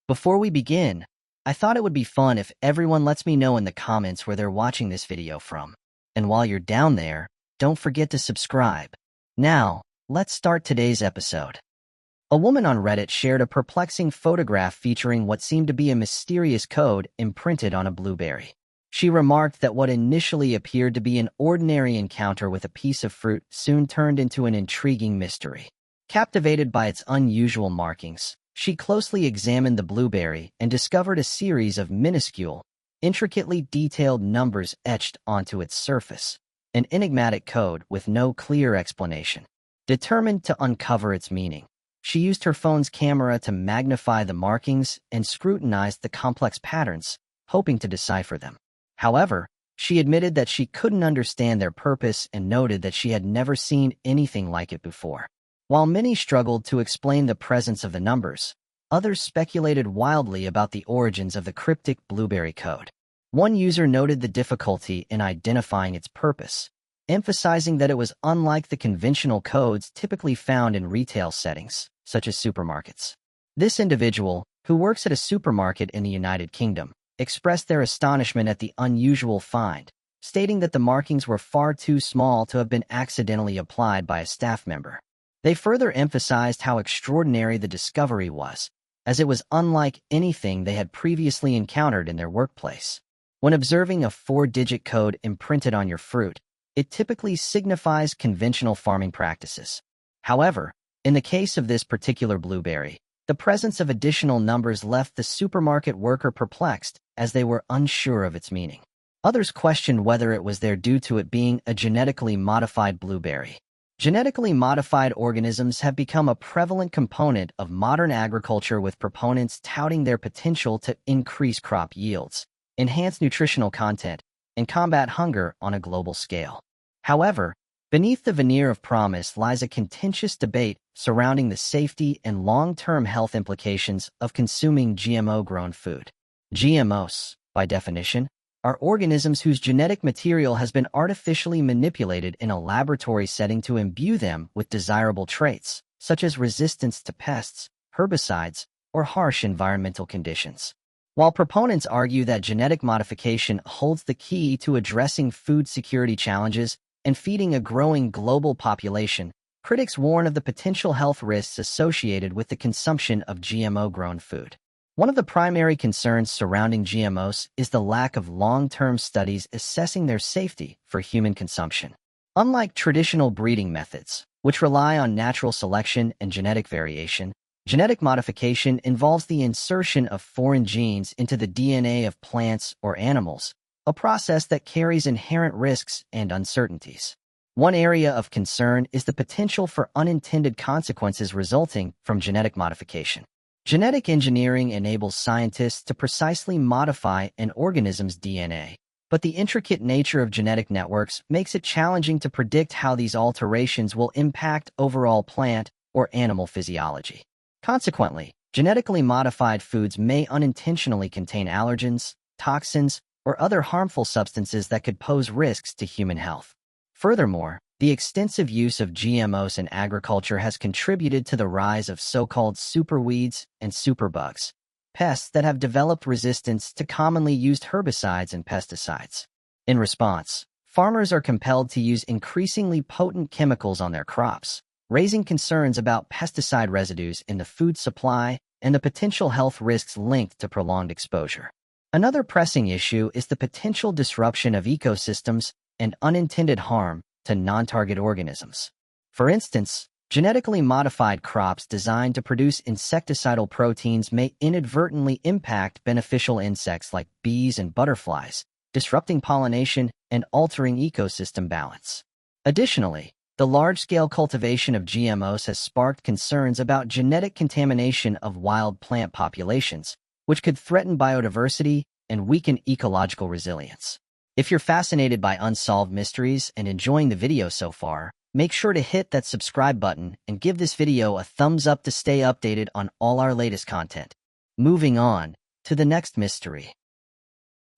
Before we begin, I thought it would be fun if everyone lets me know in the comments where they're watching this video from. And while you're down there, don't forget to subscribe. Now, let's start today's episode. A woman on Reddit shared a perplexing photograph featuring what seemed to be a mysterious code imprinted on a blueberry. She remarked that what initially appeared to be an ordinary encounter with a piece of fruit soon turned into an intriguing mystery. Captivated by its unusual markings, she closely examined the blueberry and discovered a series of minuscule, intricately detailed numbers etched onto its surface, an enigmatic code with no clear explanation. Determined to uncover its meaning, she used her phone's camera to magnify the markings and scrutinized the complex patterns, hoping to decipher them. However, she admitted that she couldn't understand their purpose and noted that she had never seen anything like it before. While many struggled to explain the presence of the numbers, others speculated wildly about the origins of the cryptic blueberry code. One user noted the difficulty in identifying its purpose, emphasizing that it was unlike the conventional codes typically found in retail settings, such as supermarkets. This individual, who works at a supermarket in the United Kingdom, expressed their astonishment at the unusual find, stating that the markings were far too small to have been accidentally applied by a staff member. They further emphasized how extraordinary the discovery was, as it was unlike anything they had previously encountered in their workplace. When observing a 4-digit code imprinted on your fruit, it typically signifies conventional farming practices. However, in the case of this particular blueberry, the presence of additional numbers left the supermarket worker perplexed, as they were unsure of its meaning. Others questioned whether it was there due to it being a genetically modified blueberry. Genetically modified organisms have become a prevalent component of modern agriculture, with proponents touting their potential to increase crop yields, enhance nutritional content, and combat hunger on a global scale. However, beneath the veneer of promise lies a contentious debate surrounding the safety and long-term health implications of consuming GMO-grown food. GMOs, by definition, are organisms whose genetic material has been artificially manipulated in a laboratory setting to imbue them with desirable traits, such as resistance to pests, herbicides, or harsh environmental conditions. While proponents argue that genetic modification holds the key to addressing food security challenges and feeding a growing global population, critics warn of the potential health risks associated with the consumption of GMO-grown food. One of the primary concerns surrounding GMOs is the lack of long-term studies assessing their safety for human consumption. Unlike traditional breeding methods, which rely on natural selection and genetic variation, genetic modification involves the insertion of foreign genes into the DNA of plants or animals, a process that carries inherent risks and uncertainties. One area of concern is the potential for unintended consequences resulting from genetic modification. Genetic engineering enables scientists to precisely modify an organism's DNA, but the intricate nature of genetic networks makes it challenging to predict how these alterations will impact overall plant or animal physiology. Consequently, genetically modified foods may unintentionally contain allergens, toxins, or other harmful substances that could pose risks to human health. Furthermore, the extensive use of GMOs in agriculture has contributed to the rise of so-called superweeds and superbugs, pests that have developed resistance to commonly used herbicides and pesticides. In response, farmers are compelled to use increasingly potent chemicals on their crops, raising concerns about pesticide residues in the food supply and the potential health risks linked to prolonged exposure. Another pressing issue is the potential disruption of ecosystems and unintended harm to non-target organisms. For instance, genetically modified crops designed to produce insecticidal proteins may inadvertently impact beneficial insects like bees and butterflies, disrupting pollination and altering ecosystem balance. Additionally, the large-scale cultivation of GMOs has sparked concerns about genetic contamination of wild plant populations, which could threaten biodiversity and weaken ecological resilience. If you're fascinated by Unsolved Mysteries and enjoying the video so far, make sure to hit that subscribe button and give this video a thumbs up to stay updated on all our latest content. Moving on to the next mystery.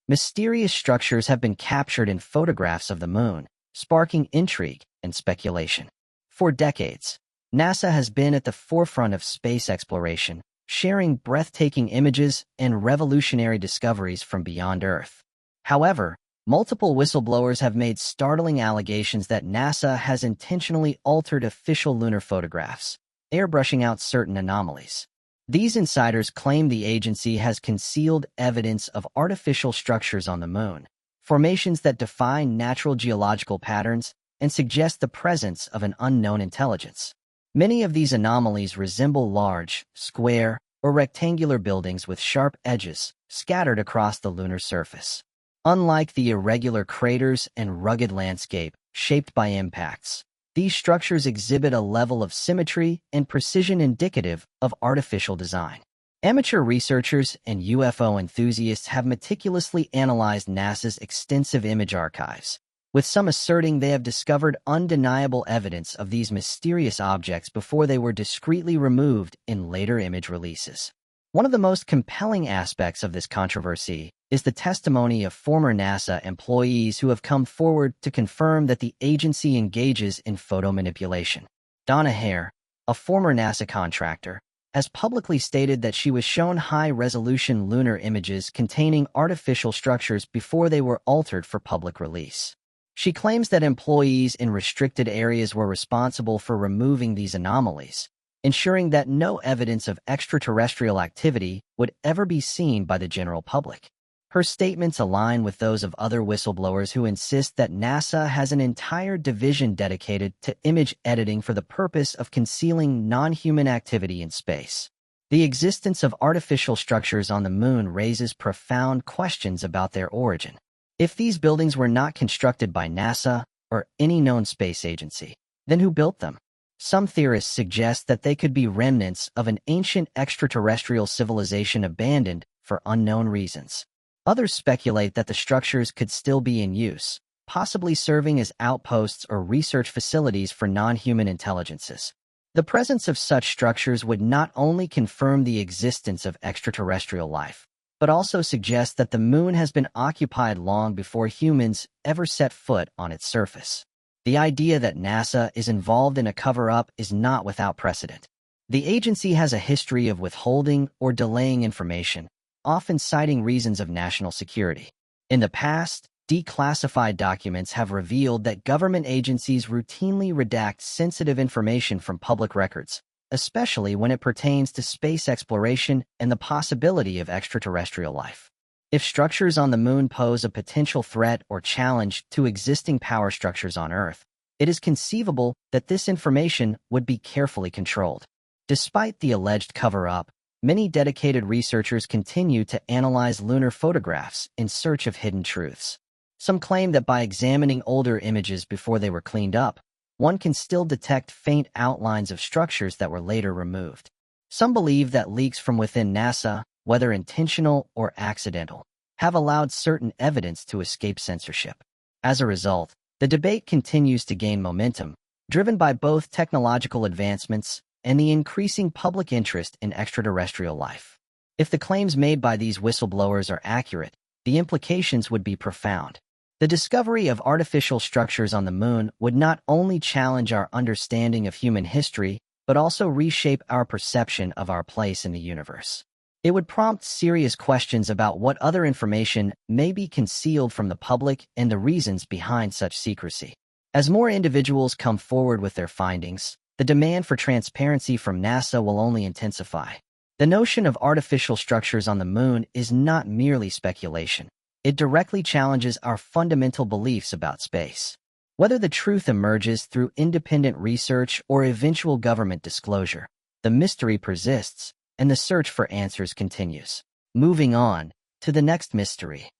Mysterious structures have been captured in photographs of the moon, sparking intrigue and speculation. For decades, NASA has been at the forefront of space exploration, sharing breathtaking images and revolutionary discoveries from beyond Earth. However, multiple whistleblowers have made startling allegations that NASA has intentionally altered official lunar photographs, airbrushing out certain anomalies. These insiders claim the agency has concealed evidence of artificial structures on the moon, formations that defy natural geological patterns and suggest the presence of an unknown intelligence. Many of these anomalies resemble large, square, or rectangular buildings with sharp edges scattered across the lunar surface. Unlike the irregular craters and rugged landscape shaped by impacts, these structures exhibit a level of symmetry and precision indicative of artificial design. Amateur researchers and UFO enthusiasts have meticulously analyzed NASA's extensive image archives, with some asserting they have discovered undeniable evidence of these mysterious objects before they were discreetly removed in later image releases. One of the most compelling aspects of this controversy is the testimony of former NASA employees who have come forward to confirm that the agency engages in photo manipulation. Donna Hare, a former NASA contractor, has publicly stated that she was shown high-resolution lunar images containing artificial structures before they were altered for public release. She claims that employees in restricted areas were responsible for removing these anomalies, ensuring that no evidence of extraterrestrial activity would ever be seen by the general public. Her statements align with those of other whistleblowers who insist that NASA has an entire division dedicated to image editing for the purpose of concealing non-human activity in space. The existence of artificial structures on the moon raises profound questions about their origin. If these buildings were not constructed by NASA or any known space agency, then who built them? Some theorists suggest that they could be remnants of an ancient extraterrestrial civilization abandoned for unknown reasons. Others speculate that the structures could still be in use, possibly serving as outposts or research facilities for non-human intelligences. The presence of such structures would not only confirm the existence of extraterrestrial life, but also suggest that the moon has been occupied long before humans ever set foot on its surface. The idea that NASA is involved in a cover-up is not without precedent. The agency has a history of withholding or delaying information, often citing reasons of national security. In the past, declassified documents have revealed that government agencies routinely redact sensitive information from public records, especially when it pertains to space exploration and the possibility of extraterrestrial life. If structures on the moon pose a potential threat or challenge to existing power structures on Earth, it is conceivable that this information would be carefully controlled. Despite the alleged cover-up, many dedicated researchers continue to analyze lunar photographs in search of hidden truths. Some claim that by examining older images before they were cleaned up, one can still detect faint outlines of structures that were later removed. Some believe that leaks from within NASA, whether intentional or accidental, have allowed certain evidence to escape censorship. As a result, the debate continues to gain momentum, driven by both technological advancements and the increasing public interest in extraterrestrial life. If the claims made by these whistleblowers are accurate, the implications would be profound. The discovery of artificial structures on the moon would not only challenge our understanding of human history, but also reshape our perception of our place in the universe. It would prompt serious questions about what other information may be concealed from the public and the reasons behind such secrecy. As more individuals come forward with their findings, the demand for transparency from NASA will only intensify. The notion of artificial structures on the moon is not merely speculation. It directly challenges our fundamental beliefs about space. Whether the truth emerges through independent research or eventual government disclosure, the mystery persists, and the search for answers continues. Moving on to the next mystery.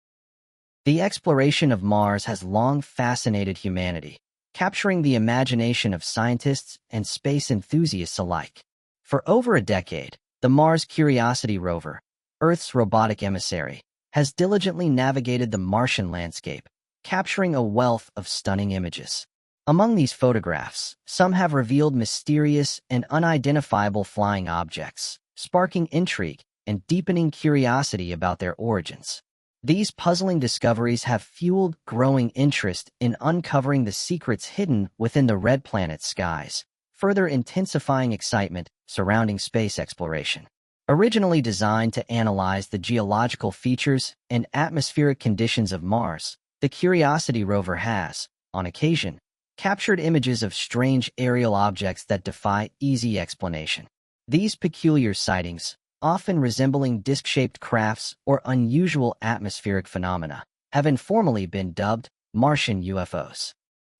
The exploration of Mars has long fascinated humanity, capturing the imagination of scientists and space enthusiasts alike. For over a decade, the Mars Curiosity rover, Earth's robotic emissary, has diligently navigated the Martian landscape, capturing a wealth of stunning images. Among these photographs, some have revealed mysterious and unidentifiable flying objects, sparking intrigue and deepening curiosity about their origins. These puzzling discoveries have fueled growing interest in uncovering the secrets hidden within the red planet's skies, further intensifying excitement surrounding space exploration. Originally designed to analyze the geological features and atmospheric conditions of Mars, the Curiosity rover has, on occasion, captured images of strange aerial objects that defy easy explanation. These peculiar sightings, often resembling disc-shaped crafts or unusual atmospheric phenomena, have informally been dubbed Martian UFOs.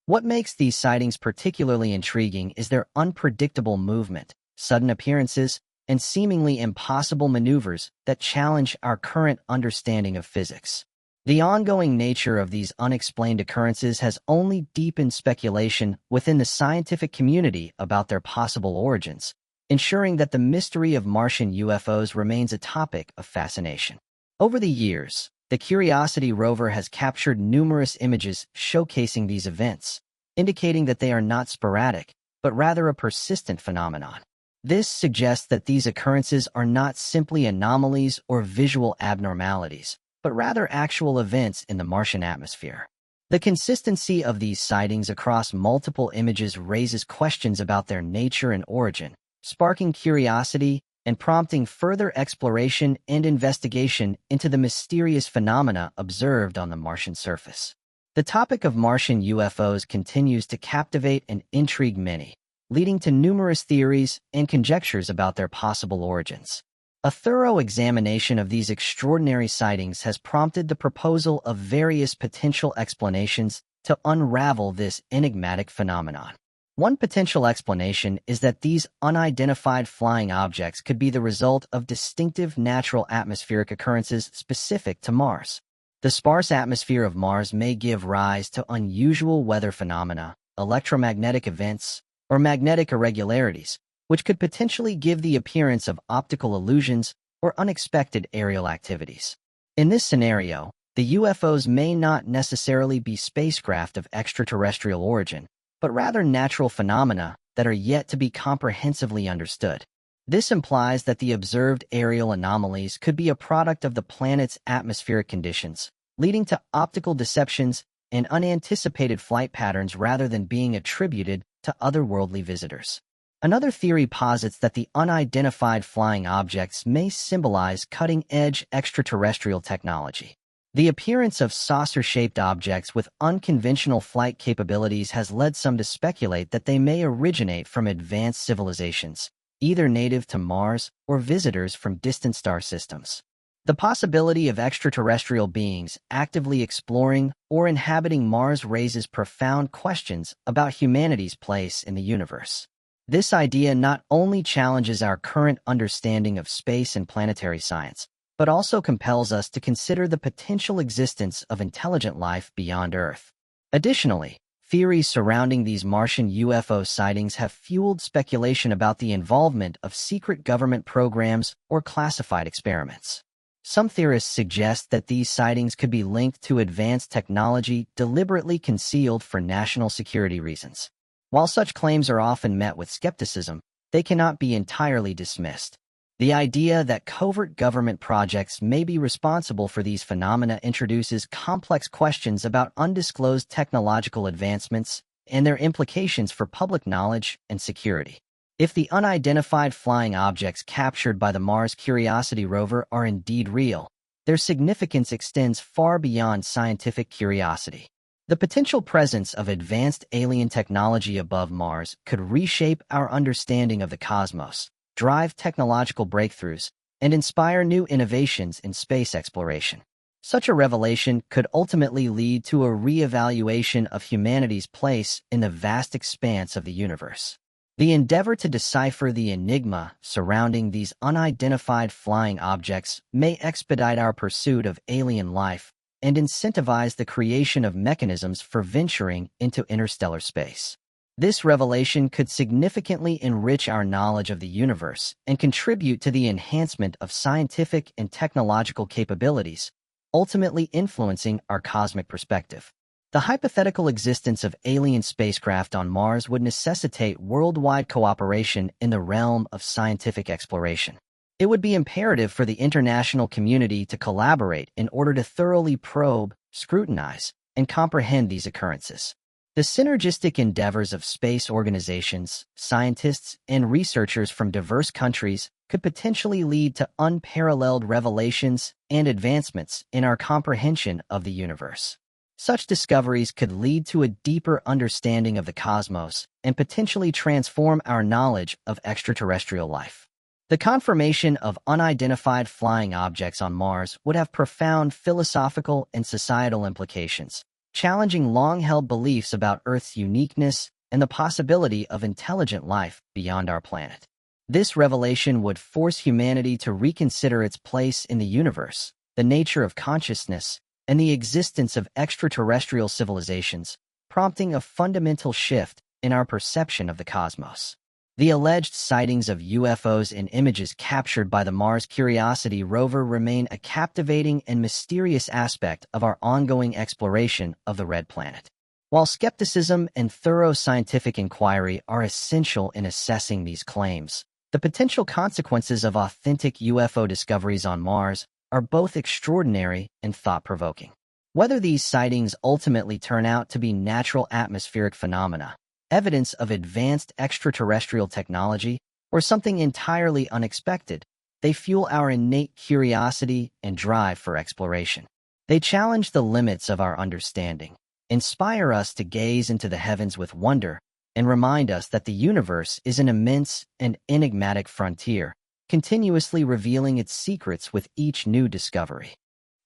What makes these sightings particularly intriguing is their unpredictable movement, sudden appearances, and seemingly impossible maneuvers that challenge our current understanding of physics. The ongoing nature of these unexplained occurrences has only deepened speculation within the scientific community about their possible origins, ensuring that the mystery of Martian UFOs remains a topic of fascination. Over the years, the Curiosity rover has captured numerous images showcasing these events, indicating that they are not sporadic, but rather a persistent phenomenon. This suggests that these occurrences are not simply anomalies or visual abnormalities, but rather actual events in the Martian atmosphere. The consistency of these sightings across multiple images raises questions about their nature and origin, sparking curiosity and prompting further exploration and investigation into the mysterious phenomena observed on the Martian surface. The topic of Martian UFOs continues to captivate and intrigue many, leading to numerous theories and conjectures about their possible origins. A thorough examination of these extraordinary sightings has prompted the proposal of various potential explanations to unravel this enigmatic phenomenon. One potential explanation is that these unidentified flying objects could be the result of distinctive natural atmospheric occurrences specific to Mars. The sparse atmosphere of Mars may give rise to unusual weather phenomena, electromagnetic events, or magnetic irregularities, which could potentially give the appearance of optical illusions or unexpected aerial activities. In this scenario, the UFOs may not necessarily be spacecraft of extraterrestrial origin, but rather natural phenomena that are yet to be comprehensively understood. This implies that the observed aerial anomalies could be a product of the planet's atmospheric conditions, leading to optical deceptions and unanticipated flight patterns rather than being attributed to otherworldly visitors. Another theory posits that the unidentified flying objects may symbolize cutting-edge extraterrestrial technology. The appearance of saucer-shaped objects with unconventional flight capabilities has led some to speculate that they may originate from advanced civilizations, either native to Mars or visitors from distant star systems. The possibility of extraterrestrial beings actively exploring or inhabiting Mars raises profound questions about humanity's place in the universe. This idea not only challenges our current understanding of space and planetary science, but also compels us to consider the potential existence of intelligent life beyond Earth. Additionally, theories surrounding these Martian UFO sightings have fueled speculation about the involvement of secret government programs or classified experiments. Some theorists suggest that these sightings could be linked to advanced technology deliberately concealed for national security reasons. While such claims are often met with skepticism, they cannot be entirely dismissed. The idea that covert government projects may be responsible for these phenomena introduces complex questions about undisclosed technological advancements and their implications for public knowledge and security. If the unidentified flying objects captured by the Mars Curiosity rover are indeed real, their significance extends far beyond scientific curiosity. The potential presence of advanced alien technology above Mars could reshape our understanding of the cosmos, drive technological breakthroughs, and inspire new innovations in space exploration. Such a revelation could ultimately lead to a re-evaluation of humanity's place in the vast expanse of the universe. The endeavor to decipher the enigma surrounding these unidentified flying objects may expedite our pursuit of alien life and incentivize the creation of mechanisms for venturing into interstellar space. This revelation could significantly enrich our knowledge of the universe and contribute to the enhancement of scientific and technological capabilities, ultimately influencing our cosmic perspective. The hypothetical existence of alien spacecraft on Mars would necessitate worldwide cooperation in the realm of scientific exploration. It would be imperative for the international community to collaborate in order to thoroughly probe, scrutinize, and comprehend these occurrences. The synergistic endeavors of space organizations, scientists, and researchers from diverse countries could potentially lead to unparalleled revelations and advancements in our comprehension of the universe. Such discoveries could lead to a deeper understanding of the cosmos and potentially transform our knowledge of extraterrestrial life. The confirmation of unidentified flying objects on Mars would have profound philosophical and societal implications, challenging long-held beliefs about Earth's uniqueness and the possibility of intelligent life beyond our planet. This revelation would force humanity to reconsider its place in the universe, the nature of consciousness, and the existence of extraterrestrial civilizations, prompting a fundamental shift in our perception of the cosmos. The alleged sightings of UFOs and images captured by the Mars Curiosity rover remain a captivating and mysterious aspect of our ongoing exploration of the Red Planet. While skepticism and thorough scientific inquiry are essential in assessing these claims, the potential consequences of authentic UFO discoveries on Mars are both extraordinary and thought-provoking. Whether these sightings ultimately turn out to be natural atmospheric phenomena, evidence of advanced extraterrestrial technology, or something entirely unexpected, they fuel our innate curiosity and drive for exploration. They challenge the limits of our understanding, inspire us to gaze into the heavens with wonder, and remind us that the universe is an immense and enigmatic frontier, continuously revealing its secrets with each new discovery.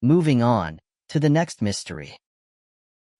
Moving on to the next mystery.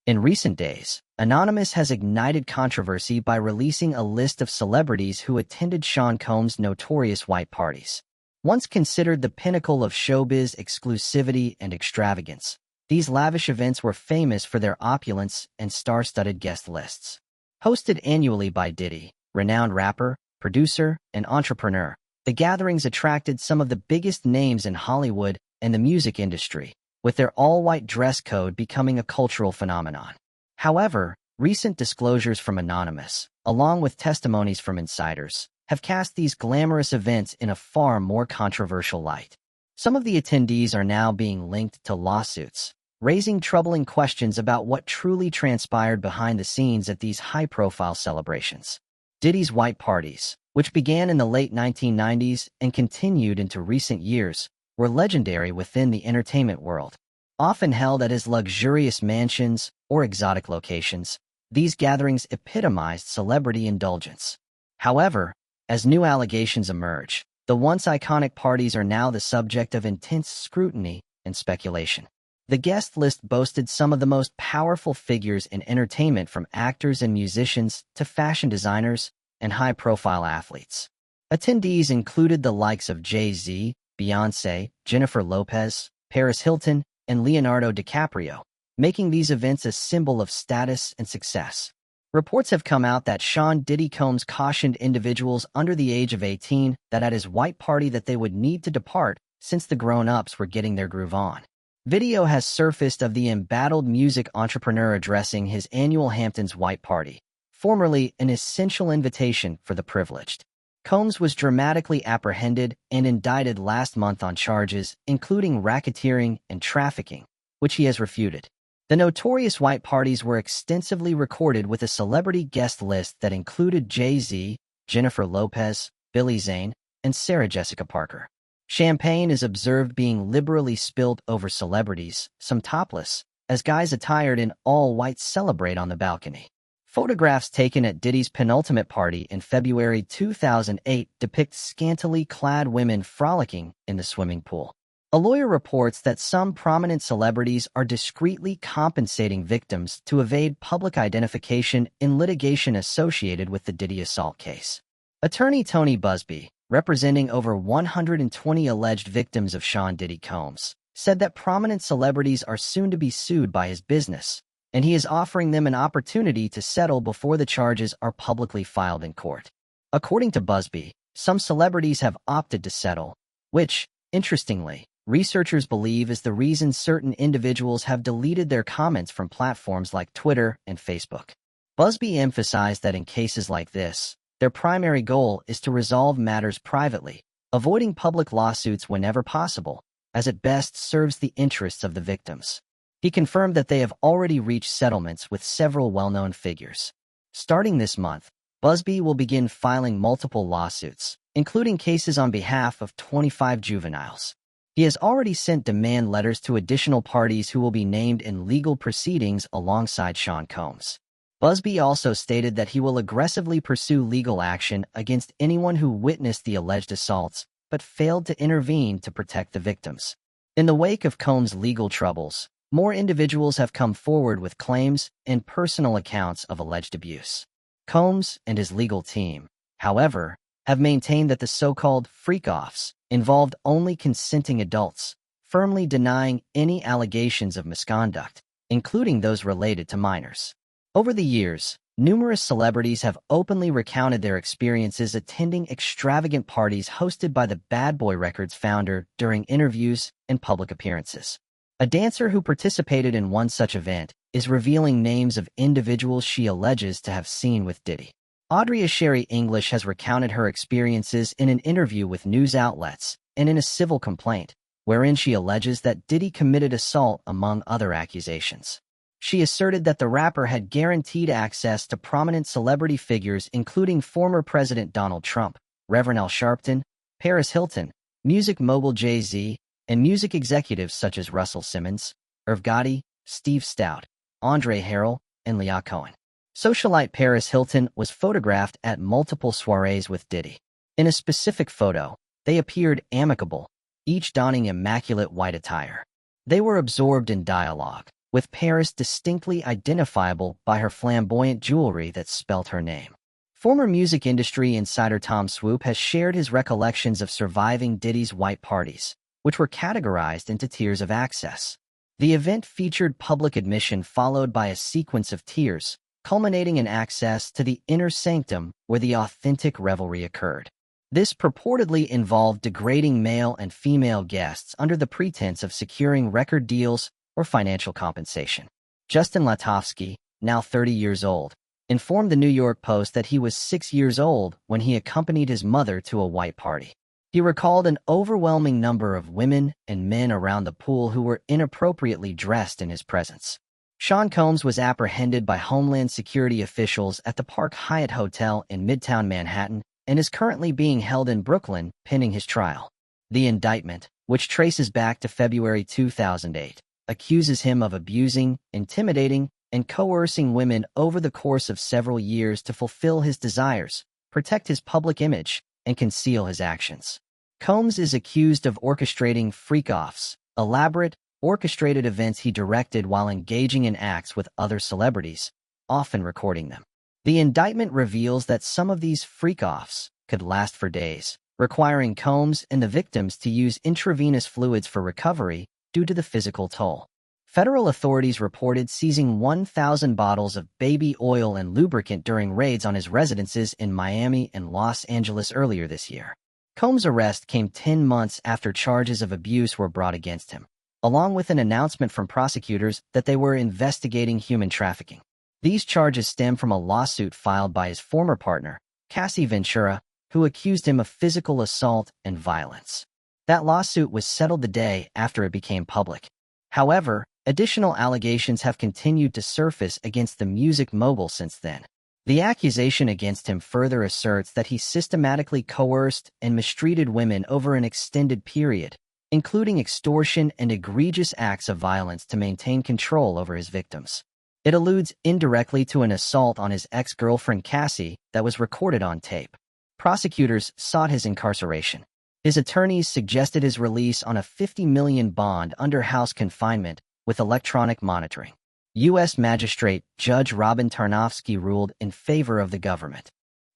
In recent days, Anonymous has ignited controversy by releasing a list of celebrities who attended Sean Combs' notorious white parties. Once considered the pinnacle of showbiz exclusivity and extravagance, these lavish events were famous for their opulence and star-studded guest lists. Hosted annually by Diddy, renowned rapper, producer, and entrepreneur, the gatherings attracted some of the biggest names in Hollywood and the music industry, with their all-white dress code becoming a cultural phenomenon. However, recent disclosures from Anonymous, along with testimonies from insiders, have cast these glamorous events in a far more controversial light. Some of the attendees are now being linked to lawsuits, raising troubling questions about what truly transpired behind the scenes at these high-profile celebrations. Diddy's white parties, which began in the late 1990s and continued into recent years, were legendary within the entertainment world. Often held at his luxurious mansions or exotic locations, these gatherings epitomized celebrity indulgence. However, as new allegations emerge, the once iconic parties are now the subject of intense scrutiny and speculation. The guest list boasted some of the most powerful figures in entertainment, from actors and musicians to fashion designers and high-profile athletes. Attendees included the likes of Jay-Z, Beyoncé, Jennifer Lopez, Paris Hilton, and Leonardo DiCaprio, making these events a symbol of status and success. Reports have come out that Sean Diddy Combs cautioned individuals under the age of 18 that at his white party that they would need to depart since the grown-ups were getting their groove on. Video has surfaced of the embattled music entrepreneur addressing his annual Hamptons white party, formerly an essential invitation for the privileged. Combs was dramatically apprehended and indicted last month on charges including racketeering and trafficking, which he has refuted. The notorious white parties were extensively recorded with a celebrity guest list that included Jay-Z, Jennifer Lopez, Billy Zane, and Sarah Jessica Parker. Champagne is observed being liberally spilled over celebrities, some topless, as guys attired in all-white celebrate on the balcony. Photographs taken at Diddy's penultimate party in February 2008 depict scantily clad women frolicking in the swimming pool. A lawyer reports that some prominent celebrities are discreetly compensating victims to evade public identification in litigation associated with the Diddy assault case. Attorney Tony Busby, representing over 120 alleged victims of Sean Diddy Combs, said that prominent celebrities are soon to be sued by his business, and he is offering them an opportunity to settle before the charges are publicly filed in court. According to Busby, some celebrities have opted to settle, which, interestingly, researchers believe is the reason certain individuals have deleted their comments from platforms like Twitter and Facebook. Busby emphasized that in cases like this, their primary goal is to resolve matters privately, avoiding public lawsuits whenever possible, as it best serves the interests of the victims. He confirmed that they have already reached settlements with several well-known figures. Starting this month, Busby will begin filing multiple lawsuits, including cases on behalf of 25 juveniles. He has already sent demand letters to additional parties who will be named in legal proceedings alongside Sean Combs. Busby also stated that he will aggressively pursue legal action against anyone who witnessed the alleged assaults but failed to intervene to protect the victims. In the wake of Combs' legal troubles, more individuals have come forward with claims and personal accounts of alleged abuse. Combs and his legal team, however, have maintained that the so-called freak-offs involved only consenting adults, firmly denying any allegations of misconduct, including those related to minors. Over the years, numerous celebrities have openly recounted their experiences attending extravagant parties hosted by the Bad Boy Records founder during interviews and public appearances. A dancer who participated in one such event is revealing names of individuals she alleges to have seen with Diddy. Audrey Sherry English has recounted her experiences in an interview with news outlets and in a civil complaint, wherein she alleges that Diddy committed assault among other accusations. She asserted that the rapper had guaranteed access to prominent celebrity figures including former President Donald Trump, Reverend Al Sharpton, Paris Hilton, music mogul Jay-Z, and music executives such as Russell Simmons, Irv Gotti, Steve Stout, Andre Harrell, and Leah Cohen. Socialite Paris Hilton was photographed at multiple soirees with Diddy. In a specific photo, they appeared amicable, each donning immaculate white attire. They were absorbed in dialogue, with Paris distinctly identifiable by her flamboyant jewelry that spelt her name. Former music industry insider Tom Swoop has shared his recollections of surviving Diddy's white parties, which were categorized into tiers of access. The event featured public admission followed by a sequence of tiers, culminating in access to the inner sanctum where the authentic revelry occurred. This purportedly involved degrading male and female guests under the pretense of securing record deals or financial compensation. Justin Latovsky, now 30 years old, informed the New York Post that he was 6 years old when he accompanied his mother to a white party. He recalled an overwhelming number of women and men around the pool who were inappropriately dressed in his presence. Sean Combs was apprehended by Homeland Security officials at the Park Hyatt Hotel in Midtown Manhattan and is currently being held in Brooklyn pending his trial. The indictment, which traces back to February 2008, accuses him of abusing, intimidating, and coercing women over the course of several years to fulfill his desires, protect his public image, and conceal his actions. Combs is accused of orchestrating freak-offs, elaborate, orchestrated events he directed while engaging in acts with other celebrities, often recording them. The indictment reveals that some of these freak-offs could last for days, requiring Combs and the victims to use intravenous fluids for recovery due to the physical toll. Federal authorities reported seizing 1,000 bottles of baby oil and lubricant during raids on his residences in Miami and Los Angeles earlier this year. Combs' arrest came 10 months after charges of abuse were brought against him, along with an announcement from prosecutors that they were investigating human trafficking. These charges stem from a lawsuit filed by his former partner, Cassie Ventura, who accused him of physical assault and violence. That lawsuit was settled the day after it became public. However, additional allegations have continued to surface against the music mogul since then. The accusation against him further asserts that he systematically coerced and mistreated women over an extended period, including extortion and egregious acts of violence to maintain control over his victims. It alludes indirectly to an assault on his ex-girlfriend Cassie that was recorded on tape. Prosecutors sought his incarceration. His attorneys suggested his release on a $50 million bond under house confinement with electronic monitoring. U.S. Magistrate Judge Robin Tarnofsky ruled in favor of the government.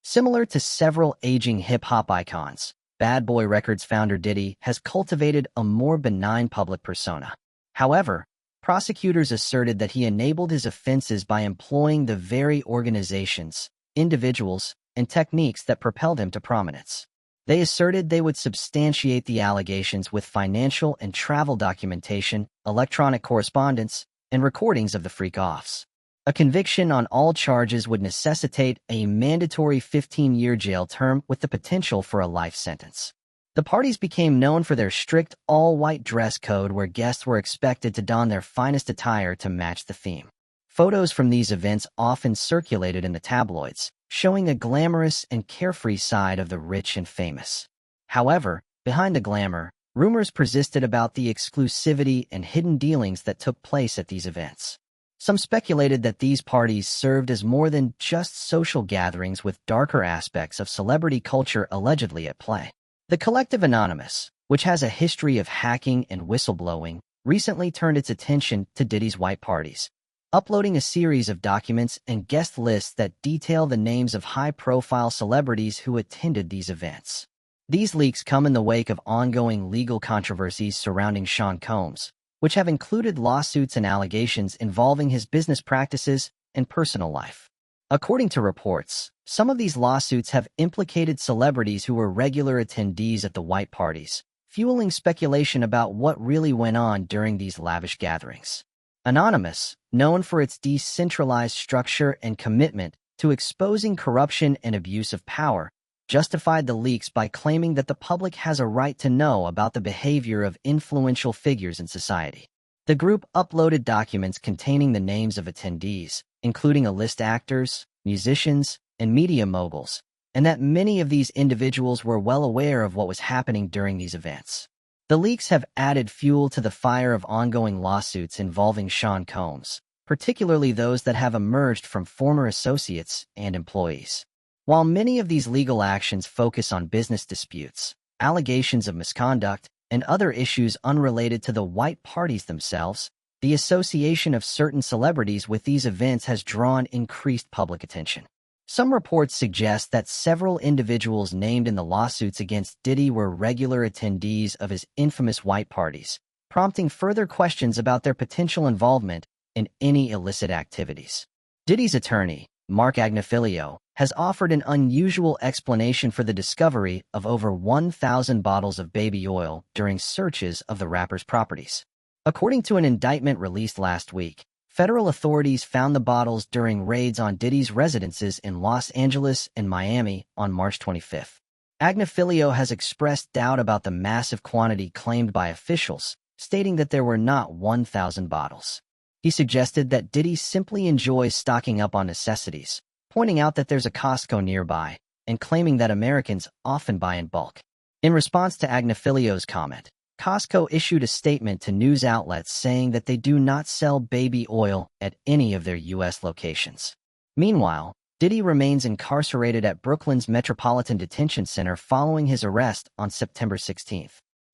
Similar to several aging hip-hop icons, Bad Boy Records founder Diddy has cultivated a more benign public persona. However, prosecutors asserted that he enabled his offenses by employing the very organizations, individuals, and techniques that propelled him to prominence. They asserted they would substantiate the allegations with financial and travel documentation, electronic correspondence, and recordings of the freak-offs. A conviction on all charges would necessitate a mandatory 15-year jail term with the potential for a life sentence. The parties became known for their strict all-white dress code where guests were expected to don their finest attire to match the theme. Photos from these events often circulated in the tabloids, showing a glamorous and carefree side of the rich and famous. However, behind the glamour, rumors persisted about the exclusivity and hidden dealings that took place at these events. Some speculated that these parties served as more than just social gatherings with darker aspects of celebrity culture allegedly at play. The Collective Anonymous, which has a history of hacking and whistleblowing, recently turned its attention to Diddy's white parties, uploading a series of documents and guest lists that detail the names of high-profile celebrities who attended these events. These leaks come in the wake of ongoing legal controversies surrounding Sean Combs, which have included lawsuits and allegations involving his business practices and personal life. According to reports, some of these lawsuits have implicated celebrities who were regular attendees at the white parties, fueling speculation about what really went on during these lavish gatherings. Anonymous, known for its decentralized structure and commitment to exposing corruption and abuse of power, justified the leaks by claiming that the public has a right to know about the behavior of influential figures in society. The group uploaded documents containing the names of attendees, including A-list actors, musicians, and media moguls, and that many of these individuals were well aware of what was happening during these events. The leaks have added fuel to the fire of ongoing lawsuits involving Sean Combs, particularly those that have emerged from former associates and employees. While many of these legal actions focus on business disputes, allegations of misconduct, and other issues unrelated to the white parties themselves, the association of certain celebrities with these events has drawn increased public attention. Some reports suggest that several individuals named in the lawsuits against Diddy were regular attendees of his infamous white parties, prompting further questions about their potential involvement in any illicit activities. Diddy's attorney, Mark Agnifilio, has offered an unusual explanation for the discovery of over 1,000 bottles of baby oil during searches of the rapper's properties. According to an indictment released last week, federal authorities found the bottles during raids on Diddy's residences in Los Angeles and Miami on March 25. Agnifilio has expressed doubt about the massive quantity claimed by officials, stating that there were not 1,000 bottles. He suggested that Diddy simply enjoys stocking up on necessities, pointing out that there's a Costco nearby, and claiming that Americans often buy in bulk. In response to Agnifilio's comment, Costco issued a statement to news outlets saying that they do not sell baby oil at any of their U.S. locations. Meanwhile, Diddy remains incarcerated at Brooklyn's Metropolitan Detention Center following his arrest on September 16.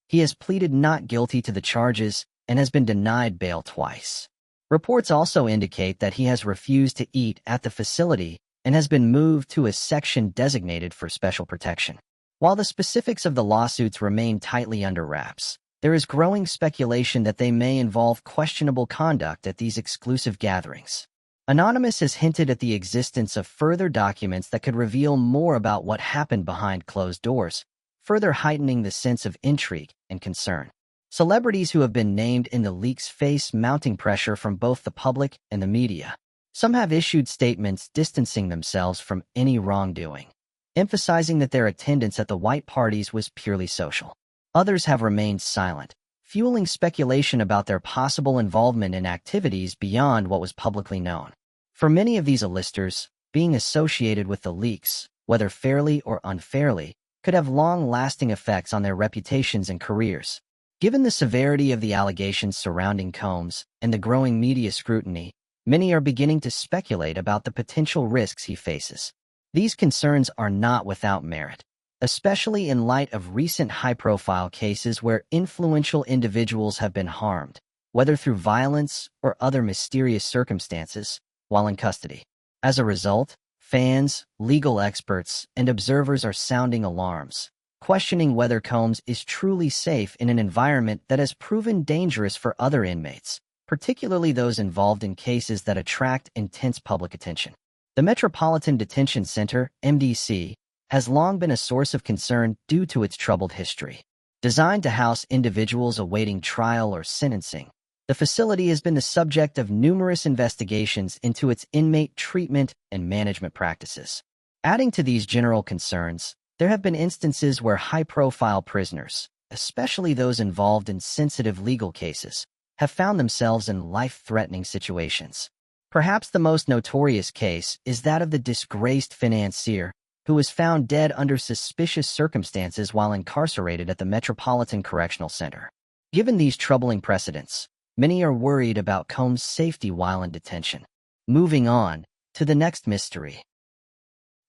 He has pleaded not guilty to the charges and has been denied bail twice. Reports also indicate that he has refused to eat at the facility and has been moved to a section designated for special protection. While the specifics of the lawsuits remain tightly under wraps, there is growing speculation that they may involve questionable conduct at these exclusive gatherings. Anonymous has hinted at the existence of further documents that could reveal more about what happened behind closed doors, further heightening the sense of intrigue and concern. Celebrities who have been named in the leaks face mounting pressure from both the public and the media. Some have issued statements distancing themselves from any wrongdoing, emphasizing that their attendance at the white parties was purely social. Others have remained silent, fueling speculation about their possible involvement in activities beyond what was publicly known. For many of these A-listers, being associated with the leaks, whether fairly or unfairly, could have long-lasting effects on their reputations and careers. Given the severity of the allegations surrounding Combs and the growing media scrutiny, many are beginning to speculate about the potential risks he faces. These concerns are not without merit, especially in light of recent high-profile cases where influential individuals have been harmed, whether through violence or other mysterious circumstances, while in custody. As a result, fans, legal experts, and observers are sounding alarms, questioning whether Combs is truly safe in an environment that has proven dangerous for other inmates, particularly those involved in cases that attract intense public attention. The Metropolitan Detention Center, MDC, has long been a source of concern due to its troubled history. Designed to house individuals awaiting trial or sentencing, the facility has been the subject of numerous investigations into its inmate treatment and management practices. Adding to these general concerns, there have been instances where high-profile prisoners, especially those involved in sensitive legal cases, have found themselves in life-threatening situations. Perhaps the most notorious case is that of the disgraced financier who was found dead under suspicious circumstances while incarcerated at the Metropolitan Correctional Center. Given these troubling precedents, many are worried about Combs' safety while in detention. Moving on to the next mystery.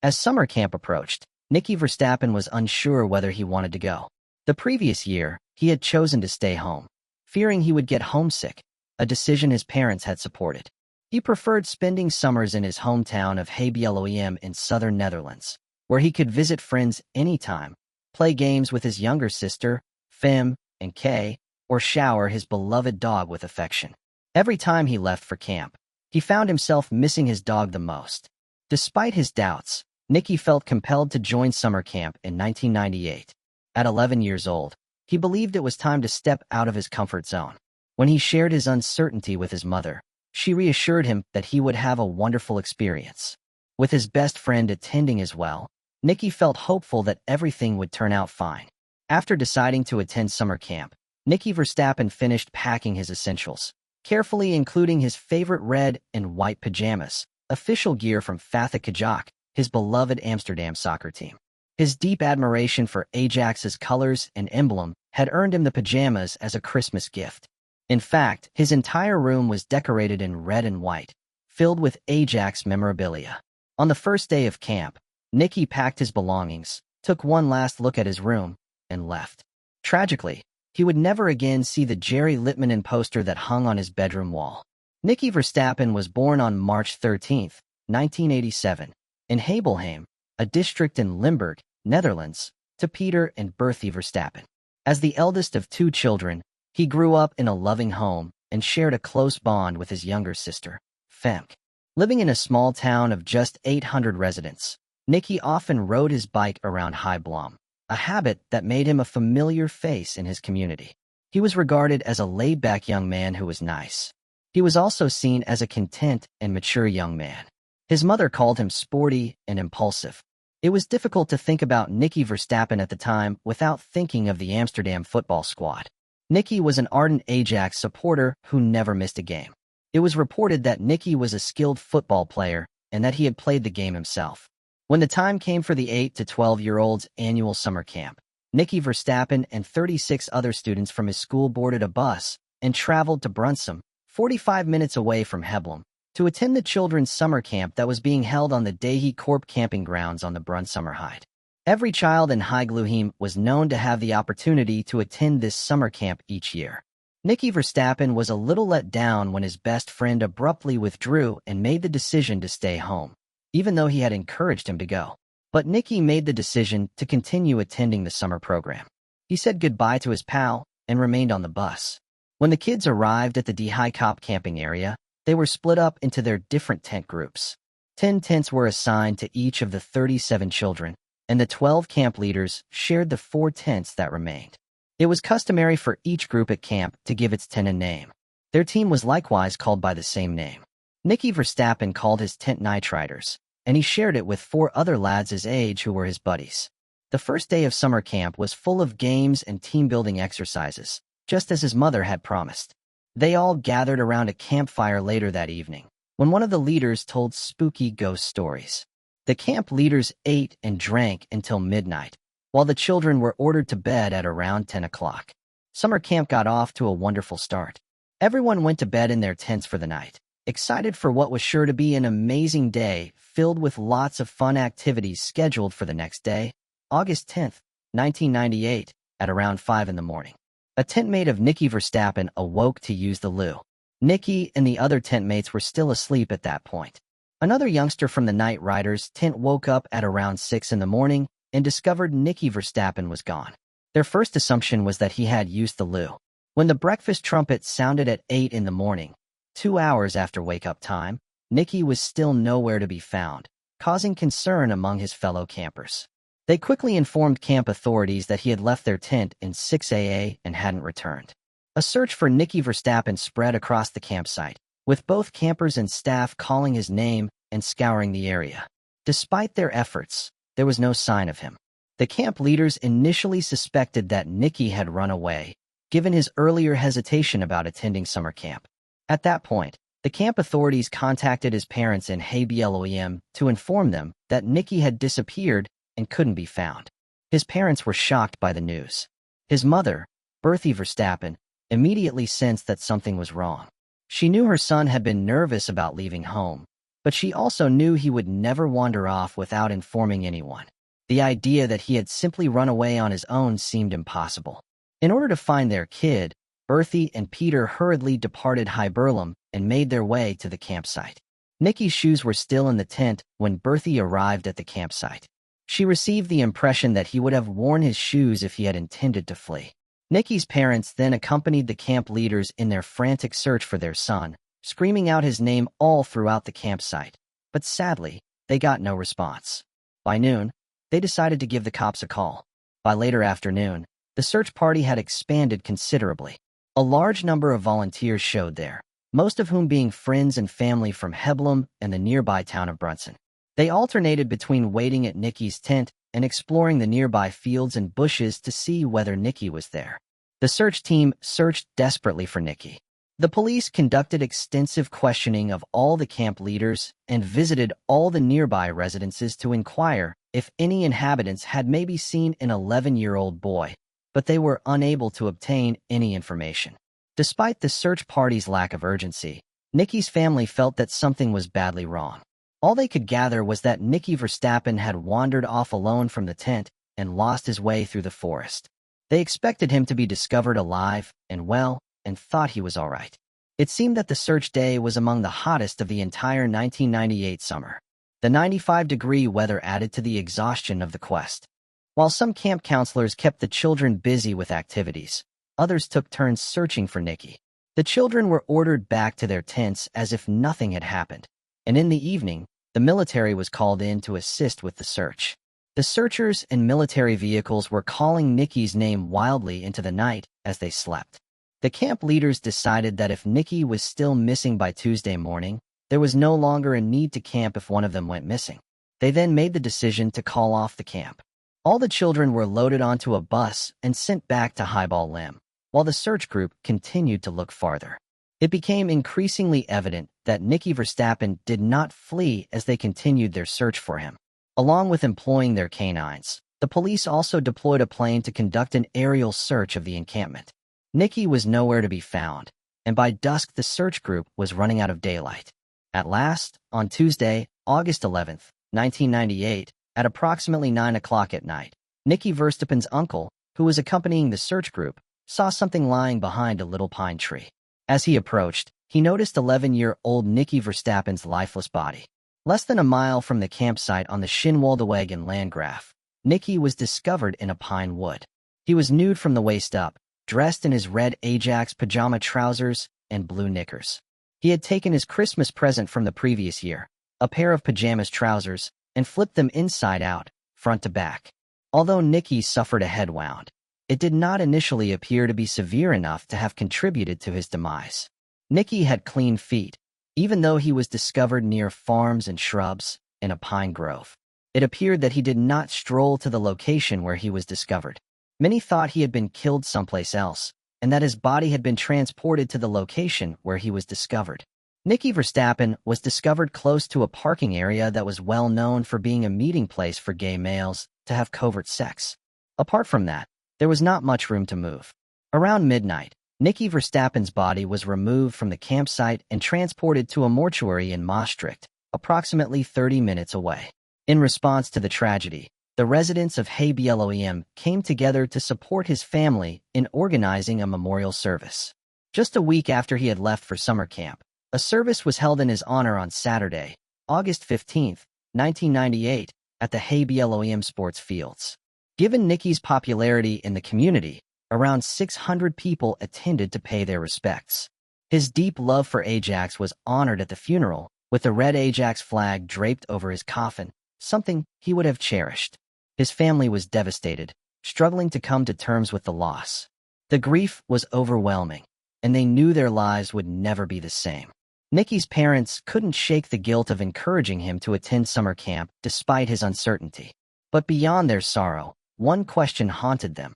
As summer camp approached, Nicky Verstappen was unsure whether he wanted to go. The previous year, he had chosen to stay home, fearing he would get homesick, a decision his parents had supported. He preferred spending summers in his hometown of Habeloem in southern Netherlands, where he could visit friends anytime, play games with his younger sister, Fem and Kay, or shower his beloved dog with affection. Every time he left for camp, he found himself missing his dog the most. Despite his doubts, Nicky felt compelled to join summer camp in 1998. At 11 years old, he believed it was time to step out of his comfort zone. When he shared his uncertainty with his mother, she reassured him that he would have a wonderful experience. With his best friend attending as well, Nicky felt hopeful that everything would turn out fine. After deciding to attend summer camp, Nicky Verstappen finished packing his essentials, carefully including his favorite red and white pajamas, official gear from Fatih Kajak, his beloved Amsterdam soccer team. His deep admiration for Ajax's colors and emblem had earned him the pajamas as a Christmas gift. In fact, his entire room was decorated in red and white, filled with Ajax memorabilia. On the first day of camp, Nicky packed his belongings, took one last look at his room, and left. Tragically, he would never again see the Jerry Littmanen poster that hung on his bedroom wall. Nicky Verstappen was born on March 13, 1987, in Habeloem, a district in Limburg, Netherlands, to Peter and Bertie Verstappen. As the eldest of two children, he grew up in a loving home and shared a close bond with his younger sister, Femke. Living in a small town of just 800 residents, Nicky often rode his bike around Habeloem, a habit that made him a familiar face in his community. He was regarded as a laid-back young man who was nice. He was also seen as a content and mature young man. His mother called him sporty and impulsive. It was difficult to think about Nicky Verstappen at the time without thinking of the Amsterdam football squad. Nicky was an ardent Ajax supporter who never missed a game. It was reported that Nicky was a skilled football player and that he had played the game himself. When the time came for the 8 to 12-year-olds' annual summer camp, Nicky Verstappen and 36 other students from his school boarded a bus and traveled to Brunsum, 45 minutes away from Habeloem, to attend the children's summer camp that was being held on the Dehi Korp camping grounds on the Brunsumerheid. Every child in Habeloem was known to have the opportunity to attend this summer camp each year. Nicky Verstappen was a little let down when his best friend abruptly withdrew and made the decision to stay home, even though he had encouraged him to go. But Nicky made the decision to continue attending the summer program. He said goodbye to his pal and remained on the bus. When the kids arrived at the Dehi Korp camping area, they were split up into their different tent groups. 10 tents were assigned to each of the 37 children, and the 12 camp leaders shared the 4 tents that remained. It was customary for each group at camp to give its tent a name. Their team was likewise called by the same name. Nicky Verstappen called his tent Night Riders, and he shared it with 4 other lads his age who were his buddies. The first day of summer camp was full of games and team-building exercises, just as his mother had promised. They all gathered around a campfire later that evening, when one of the leaders told spooky ghost stories. The camp leaders ate and drank until midnight, while the children were ordered to bed at around 10 o'clock. Summer camp got off to a wonderful start. Everyone went to bed in their tents for the night, excited for what was sure to be an amazing day filled with lots of fun activities scheduled for the next day, August 10th, 1998, at around 5 in the morning. A tentmate of Nicky Verstappen awoke to use the loo. Nicky and the other tentmates were still asleep at that point. Another youngster from the Night Riders tent woke up at around 6 in the morning and discovered Nicky Verstappen was gone. Their first assumption was that he had used the loo. When the breakfast trumpet sounded at 8 in the morning, 2 hours after wake-up time, Nicky was still nowhere to be found, causing concern among his fellow campers. They quickly informed camp authorities that he had left their tent in 6 a.m. and hadn't returned. A search for Nicky Verstappen spread across the campsite, with both campers and staff calling his name and scouring the area. Despite their efforts, there was no sign of him. The camp leaders initially suspected that Nicky had run away, given his earlier hesitation about attending summer camp. At that point, The camp authorities contacted his parents in Hablem to inform them that Nikki had disappeared and couldn't be found. His parents were shocked by the news. His mother, Bertie Verstappen, immediately sensed that something was wrong. She knew her son had been nervous about leaving home, but she also knew he would never wander off without informing anyone. The idea that he had simply run away on his own seemed impossible. In order to find their kid, Bertie and Peter hurriedly departed Hiberlum and made their way to the campsite. Nikki's shoes were still in the tent when Bertie arrived at the campsite. She received the impression that he would have worn his shoes if he had intended to flee. Nikki's parents then accompanied the camp leaders in their frantic search for their son, screaming out his name all throughout the campsite. But sadly, they got no response. By noon, they decided to give the cops a call. By later afternoon, the search party had expanded considerably. A large number of volunteers showed there, most of whom being friends and family from Heblum and the nearby town of Brunson. They alternated between waiting at Nikki's tent and exploring the nearby fields and bushes to see whether Nikki was there. The search team searched desperately for Nikki. The police conducted extensive questioning of all the camp leaders and visited all the nearby residences to inquire if any inhabitants had maybe seen an 11-year-old boy, but they were unable to obtain any information. Despite the search party's lack of urgency, Nikki's family felt that something was badly wrong. All they could gather was that Nikki Verstappen had wandered off alone from the tent and lost his way through the forest. They expected him to be discovered alive and well and thought he was all right. It seemed that the search day was among the hottest of the entire 1998 summer. The 95-degree weather added to the exhaustion of the quest. While some camp counselors kept the children busy with activities, others took turns searching for Nikki. The children were ordered back to their tents as if nothing had happened, and in the evening, the military was called in to assist with the search. The searchers and military vehicles were calling Nikki's name wildly into the night as they slept. The camp leaders decided that if Nikki was still missing by Tuesday morning, there was no longer a need to camp if one of them went missing. They then made the decision to call off the camp. All the children were loaded onto a bus and sent back to Highball Limb, while the search group continued to look farther. It became increasingly evident that Nikki Verstappen did not flee as they continued their search for him. Along with employing their canines, the police also deployed a plane to conduct an aerial search of the encampment. Nikki was nowhere to be found, and by dusk the search group was running out of daylight. At last, on Tuesday, August 11th, 1998, at approximately 9 o'clock at night, Nikki Verstappen's uncle, who was accompanying the search group, saw something lying behind a little pine tree. As he approached, he noticed 11-year-old Nikki Verstappen's lifeless body. Less than a mile from the campsite on the Schinwaldeweg in Landgraf, Nikki was discovered in a pine wood. He was nude from the waist up, dressed in his red Ajax pajama trousers and blue knickers. He had taken his Christmas present from the previous year, a pair of pajamas trousers, and flipped them inside out, front to back. Although Nikki suffered a head wound, it did not initially appear to be severe enough to have contributed to his demise. Nikki had clean feet, even though he was discovered near farms and shrubs in a pine grove. It appeared that he did not stroll to the location where he was discovered. Many thought he had been killed someplace else, and that his body had been transported to the location where he was discovered. Nikki Verstappen was discovered close to a parking area that was well known for being a meeting place for gay males to have covert sex. Apart from that, there was not much room to move. Around midnight, Nikki Verstappen's body was removed from the campsite and transported to a mortuary in Maastricht, approximately 30 minutes away. In response to the tragedy, the residents of Hablem came together to support his family in organizing a memorial service. Just a week after he had left for summer camp, a service was held in his honor on Saturday, August 15, 1998, at the Hablem sports fields. Given Nikki's popularity in the community, around 600 people attended to pay their respects. His deep love for Ajax was honored at the funeral, with the red Ajax flag draped over his coffin, something he would have cherished. His family was devastated, struggling to come to terms with the loss. The grief was overwhelming, and they knew their lives would never be the same. Nikki's parents couldn't shake the guilt of encouraging him to attend summer camp despite his uncertainty. But beyond their sorrow, one question haunted them.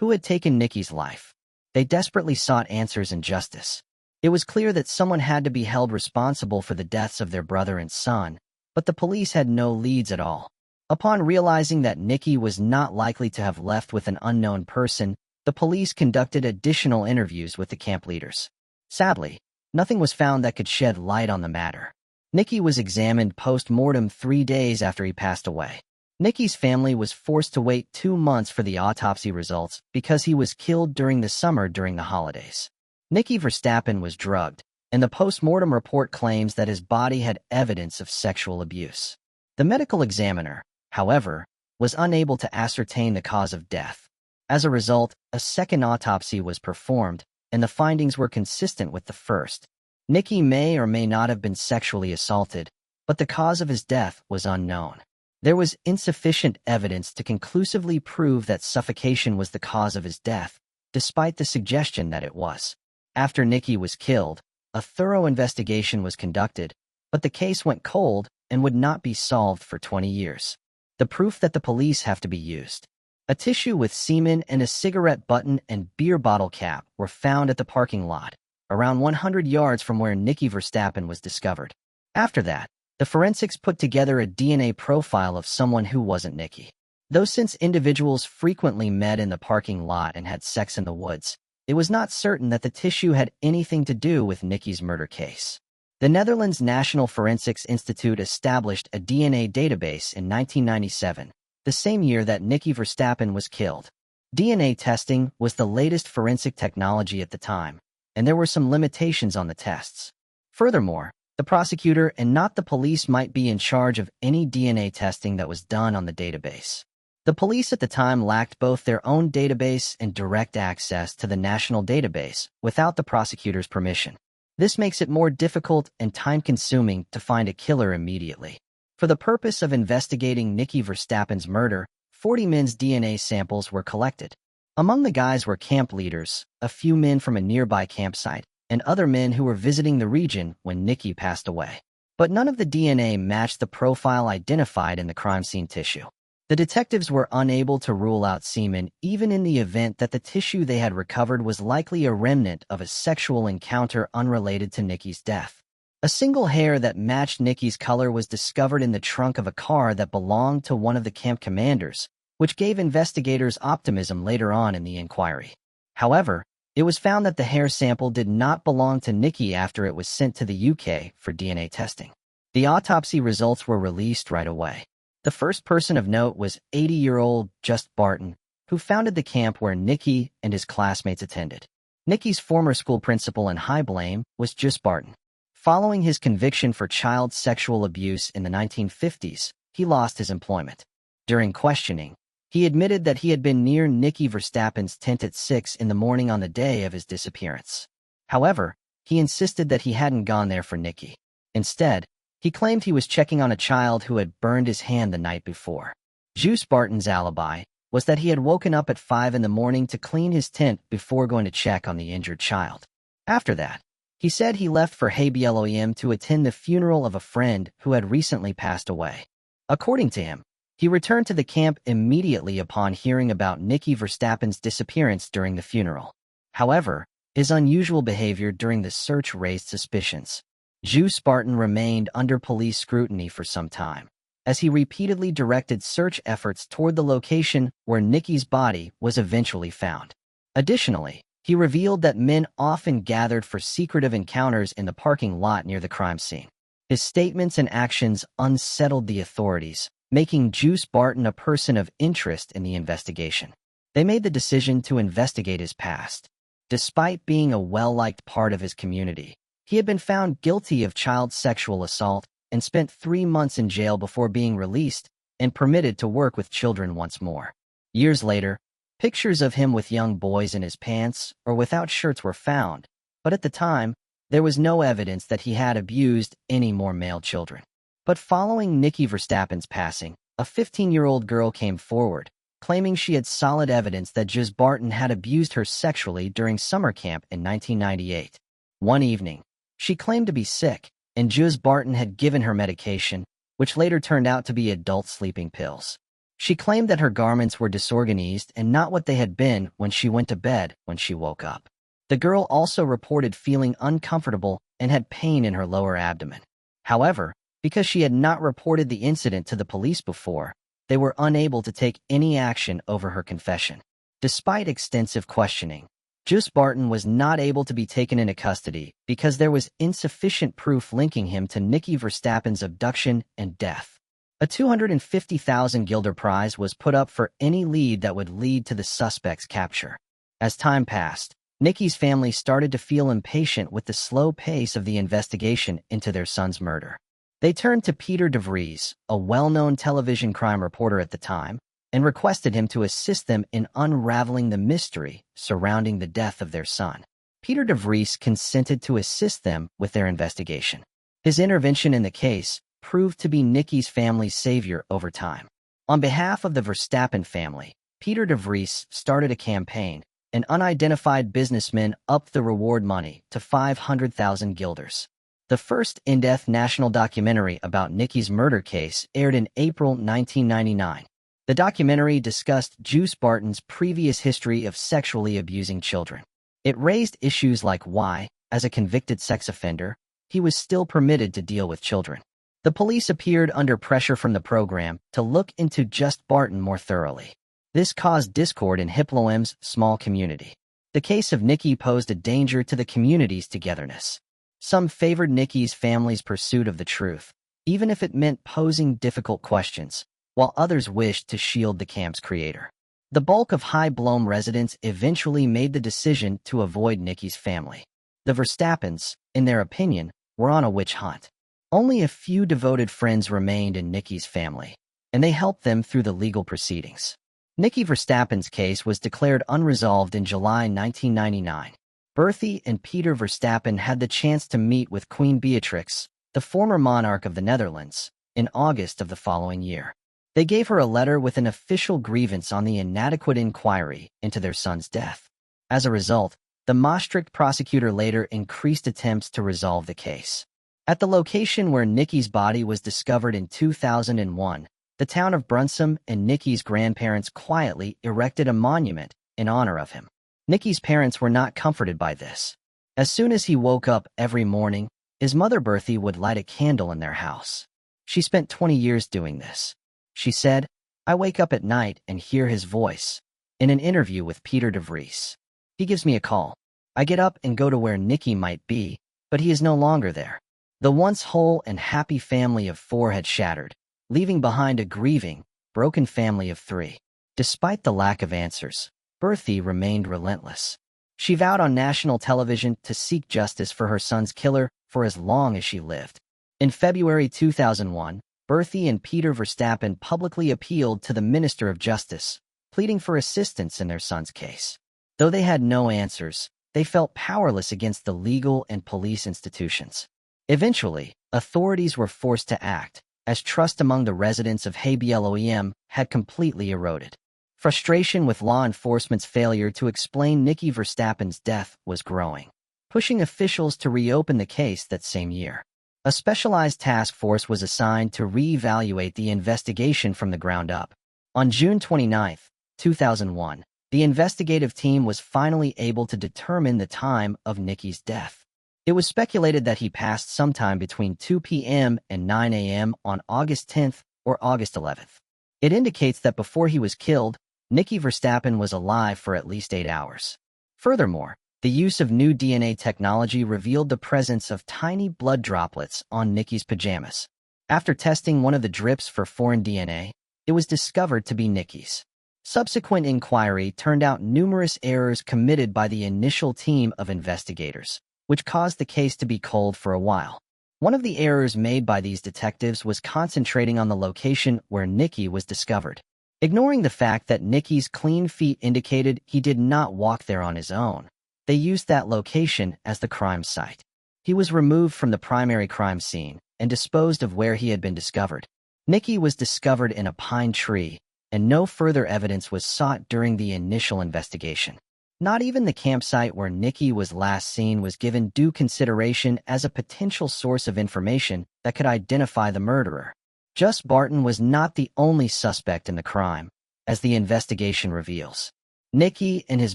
Who had taken Nikki's life? They desperately sought answers and justice. It was clear that someone had to be held responsible for the deaths of their brother and son, but the police had no leads at all. Upon realizing that Nikki was not likely to have left with an unknown person, the police conducted additional interviews with the camp leaders. Sadly, nothing was found that could shed light on the matter. Nikki was examined post-mortem 3 days after he passed away. Nikki's family was forced to wait 2 months for the autopsy results because he was killed during the summer during the holidays. Nicky Verstappen was drugged, and the post-mortem report claims that his body had evidence of sexual abuse. The medical examiner, however, was unable to ascertain the cause of death. As a result, a second autopsy was performed, and the findings were consistent with the first. Nicky may or may not have been sexually assaulted, but the cause of his death was unknown. There was insufficient evidence to conclusively prove that suffocation was the cause of his death, despite the suggestion that it was. After Nicky was killed, a thorough investigation was conducted, but the case went cold and would not be solved for 20 years. The proof that the police have to be used. A tissue with semen and a cigarette button and beer bottle cap were found at the parking lot, around 100 yards from where Nicky Verstappen was discovered. After that, the forensics put together a DNA profile of someone who wasn't Nicky. Though since individuals frequently met in the parking lot and had sex in the woods, it was not certain that the tissue had anything to do with Nicky's murder case. The Netherlands National Forensics Institute established a DNA database in 1997, the same year that Nicky Verstappen was killed. DNA testing was the latest forensic technology at the time, and there were some limitations on the tests. Furthermore, the prosecutor and not the police might be in charge of any DNA testing that was done on the database. The police at the time lacked both their own database and direct access to the national database without the prosecutor's permission. This makes it more difficult and time-consuming to find a killer immediately. For the purpose of investigating Nicky Verstappen's murder, 40 men's DNA samples were collected. Among the guys were camp leaders, a few men from a nearby campsite, and other men who were visiting the region when Nicky passed away. But none of the DNA matched the profile identified in the crime scene tissue. The detectives were unable to rule out semen even in the event that the tissue they had recovered was likely a remnant of a sexual encounter unrelated to Nicky's death. A single hair that matched Nicky's color was discovered in the trunk of a car that belonged to one of the camp commanders, which gave investigators optimism later on in the inquiry. However, it was found that the hair sample did not belong to Nicky after it was sent to the UK for DNA testing. The autopsy results were released right away. The first person of note was 80-year-old Just Barton, who founded the camp where Nicky and his classmates attended. Nicky's former school principal and high blame was Just Barton. Following his conviction for child sexual abuse in the 1950s, he lost his employment. During questioning, he admitted that he had been near Nicky Verstappen's tent at 6 in the morning on the day of his disappearance. However, he insisted that he hadn't gone there for Nicky. Instead, he claimed he was checking on a child who had burned his hand the night before. Juice Barton's alibi was that he had woken up at 5 in the morning to clean his tent before going to check on the injured child. After that, he said he left for HBLOM to attend the funeral of a friend who had recently passed away. According to him, he returned to the camp immediately upon hearing about Nicky Verstappen's disappearance during the funeral. However, his unusual behavior during the search raised suspicions. Juice Barton remained under police scrutiny for some time, as he repeatedly directed search efforts toward the location where Nicky's body was eventually found. Additionally, he revealed that men often gathered for secretive encounters in the parking lot near the crime scene. His statements and actions unsettled the authorities, making Juice Barton a person of interest in the investigation. They made the decision to investigate his past. Despite being a well-liked part of his community, he had been found guilty of child sexual assault and spent 3 months in jail before being released and permitted to work with children once more. Years later, pictures of him with young boys in his pants or without shirts were found, but at the time, there was no evidence that he had abused any more male children. But following Nicky Verstappen's passing, a 15-year-old girl came forward, claiming she had solid evidence that Juice Barton had abused her sexually during summer camp in 1998. One evening, she claimed to be sick, and Juice Barton had given her medication, which later turned out to be adult sleeping pills. She claimed that her garments were disorganized and not what they had been when she went to bed when she woke up. The girl also reported feeling uncomfortable and had pain in her lower abdomen. However, because she had not reported the incident to the police before, they were unable to take any action over her confession. Despite extensive questioning, Juice Barton was not able to be taken into custody because there was insufficient proof linking him to Nikki Verstappen's abduction and death. A 250,000 guilder prize was put up for any lead that would lead to the suspect's capture. As time passed, Nikki's family started to feel impatient with the slow pace of the investigation into their son's murder. They turned to Peter DeVries, a well-known television crime reporter at the time, and requested him to assist them in unraveling the mystery surrounding the death of their son. Peter DeVries consented to assist them with their investigation. His intervention in the case proved to be Nikki's family's savior over time. On behalf of the Verstappen family, Peter DeVries started a campaign, and unidentified businessmen upped the reward money to 500,000 guilders. The first in-depth national documentary about Nikki's murder case aired in April 1999. The documentary discussed Juice Barton's previous history of sexually abusing children. It raised issues like why, as a convicted sex offender, he was still permitted to deal with children. The police appeared under pressure from the program to look into Just Barton more thoroughly. This caused discord in Hiploem's small community. The case of Nikki posed a danger to the community's togetherness. Some favored Nikki's family's pursuit of the truth, even if it meant posing difficult questions, while others wished to shield the camp's creator. The bulk of High Bloem residents eventually made the decision to avoid Nikki's family. The Verstappens, in their opinion, were on a witch hunt. Only a few devoted friends remained in Nikki's family, and they helped them through the legal proceedings. Nikki Verstappen's case was declared unresolved in July 1999. Bertie and Peter Verstappen had the chance to meet with Queen Beatrix, the former monarch of the Netherlands, in August of the following year. They gave her a letter with an official grievance on the inadequate inquiry into their son's death. As a result, the Maastricht prosecutor later increased attempts to resolve the case. At the location where Nikki's body was discovered in 2001, the town of Brunsum and Nikki's grandparents quietly erected a monument in honor of him. Nikki's parents were not comforted by this. As soon as he woke up every morning, his mother Bertie would light a candle in their house. She spent 20 years doing this. She said, "I wake up at night and hear his voice." In an interview with Peter DeVries, "He gives me a call. I get up and go to where Nikki might be, but he is no longer there." The once whole and happy family of 4 had shattered, leaving behind a grieving, broken family of 3. Despite the lack of answers, Bertie remained relentless. She vowed on national television to seek justice for her son's killer for as long as she lived. In February 2001, Bertie and Peter Verstappen publicly appealed to the Minister of Justice, pleading for assistance in their son's case. Though they had no answers, they felt powerless against the legal and police institutions. Eventually, authorities were forced to act, as trust among the residents of Bloem had completely eroded. Frustration with law enforcement's failure to explain Nikki Verstappen's death was growing, pushing officials to reopen the case that same year. A specialized task force was assigned to re-evaluate the investigation from the ground up. On June 29, 2001, the investigative team was finally able to determine the time of Nikki's death. It was speculated that he passed sometime between 2 p.m. and 9 a.m. on August 10th or August 11th. It indicates that before he was killed, Nikki Verstappen was alive for at least 8 hours. Furthermore, the use of new DNA technology revealed the presence of tiny blood droplets on Nikki's pajamas. After testing one of the drips for foreign DNA, it was discovered to be Nikki's. Subsequent inquiry turned out numerous errors committed by the initial team of investigators, which caused the case to be cold for a while. One of the errors made by these detectives was concentrating on the location where Nikki was discovered, ignoring the fact that Nikki's clean feet indicated he did not walk there on his own. They used that location as the crime site. He was removed from the primary crime scene and disposed of where he had been discovered. Nikki was discovered in a pine tree, and no further evidence was sought during the initial investigation. Not even the campsite where Nikki was last seen was given due consideration as a potential source of information that could identify the murderer. Just Barton was not the only suspect in the crime, as the investigation reveals. Nicky and his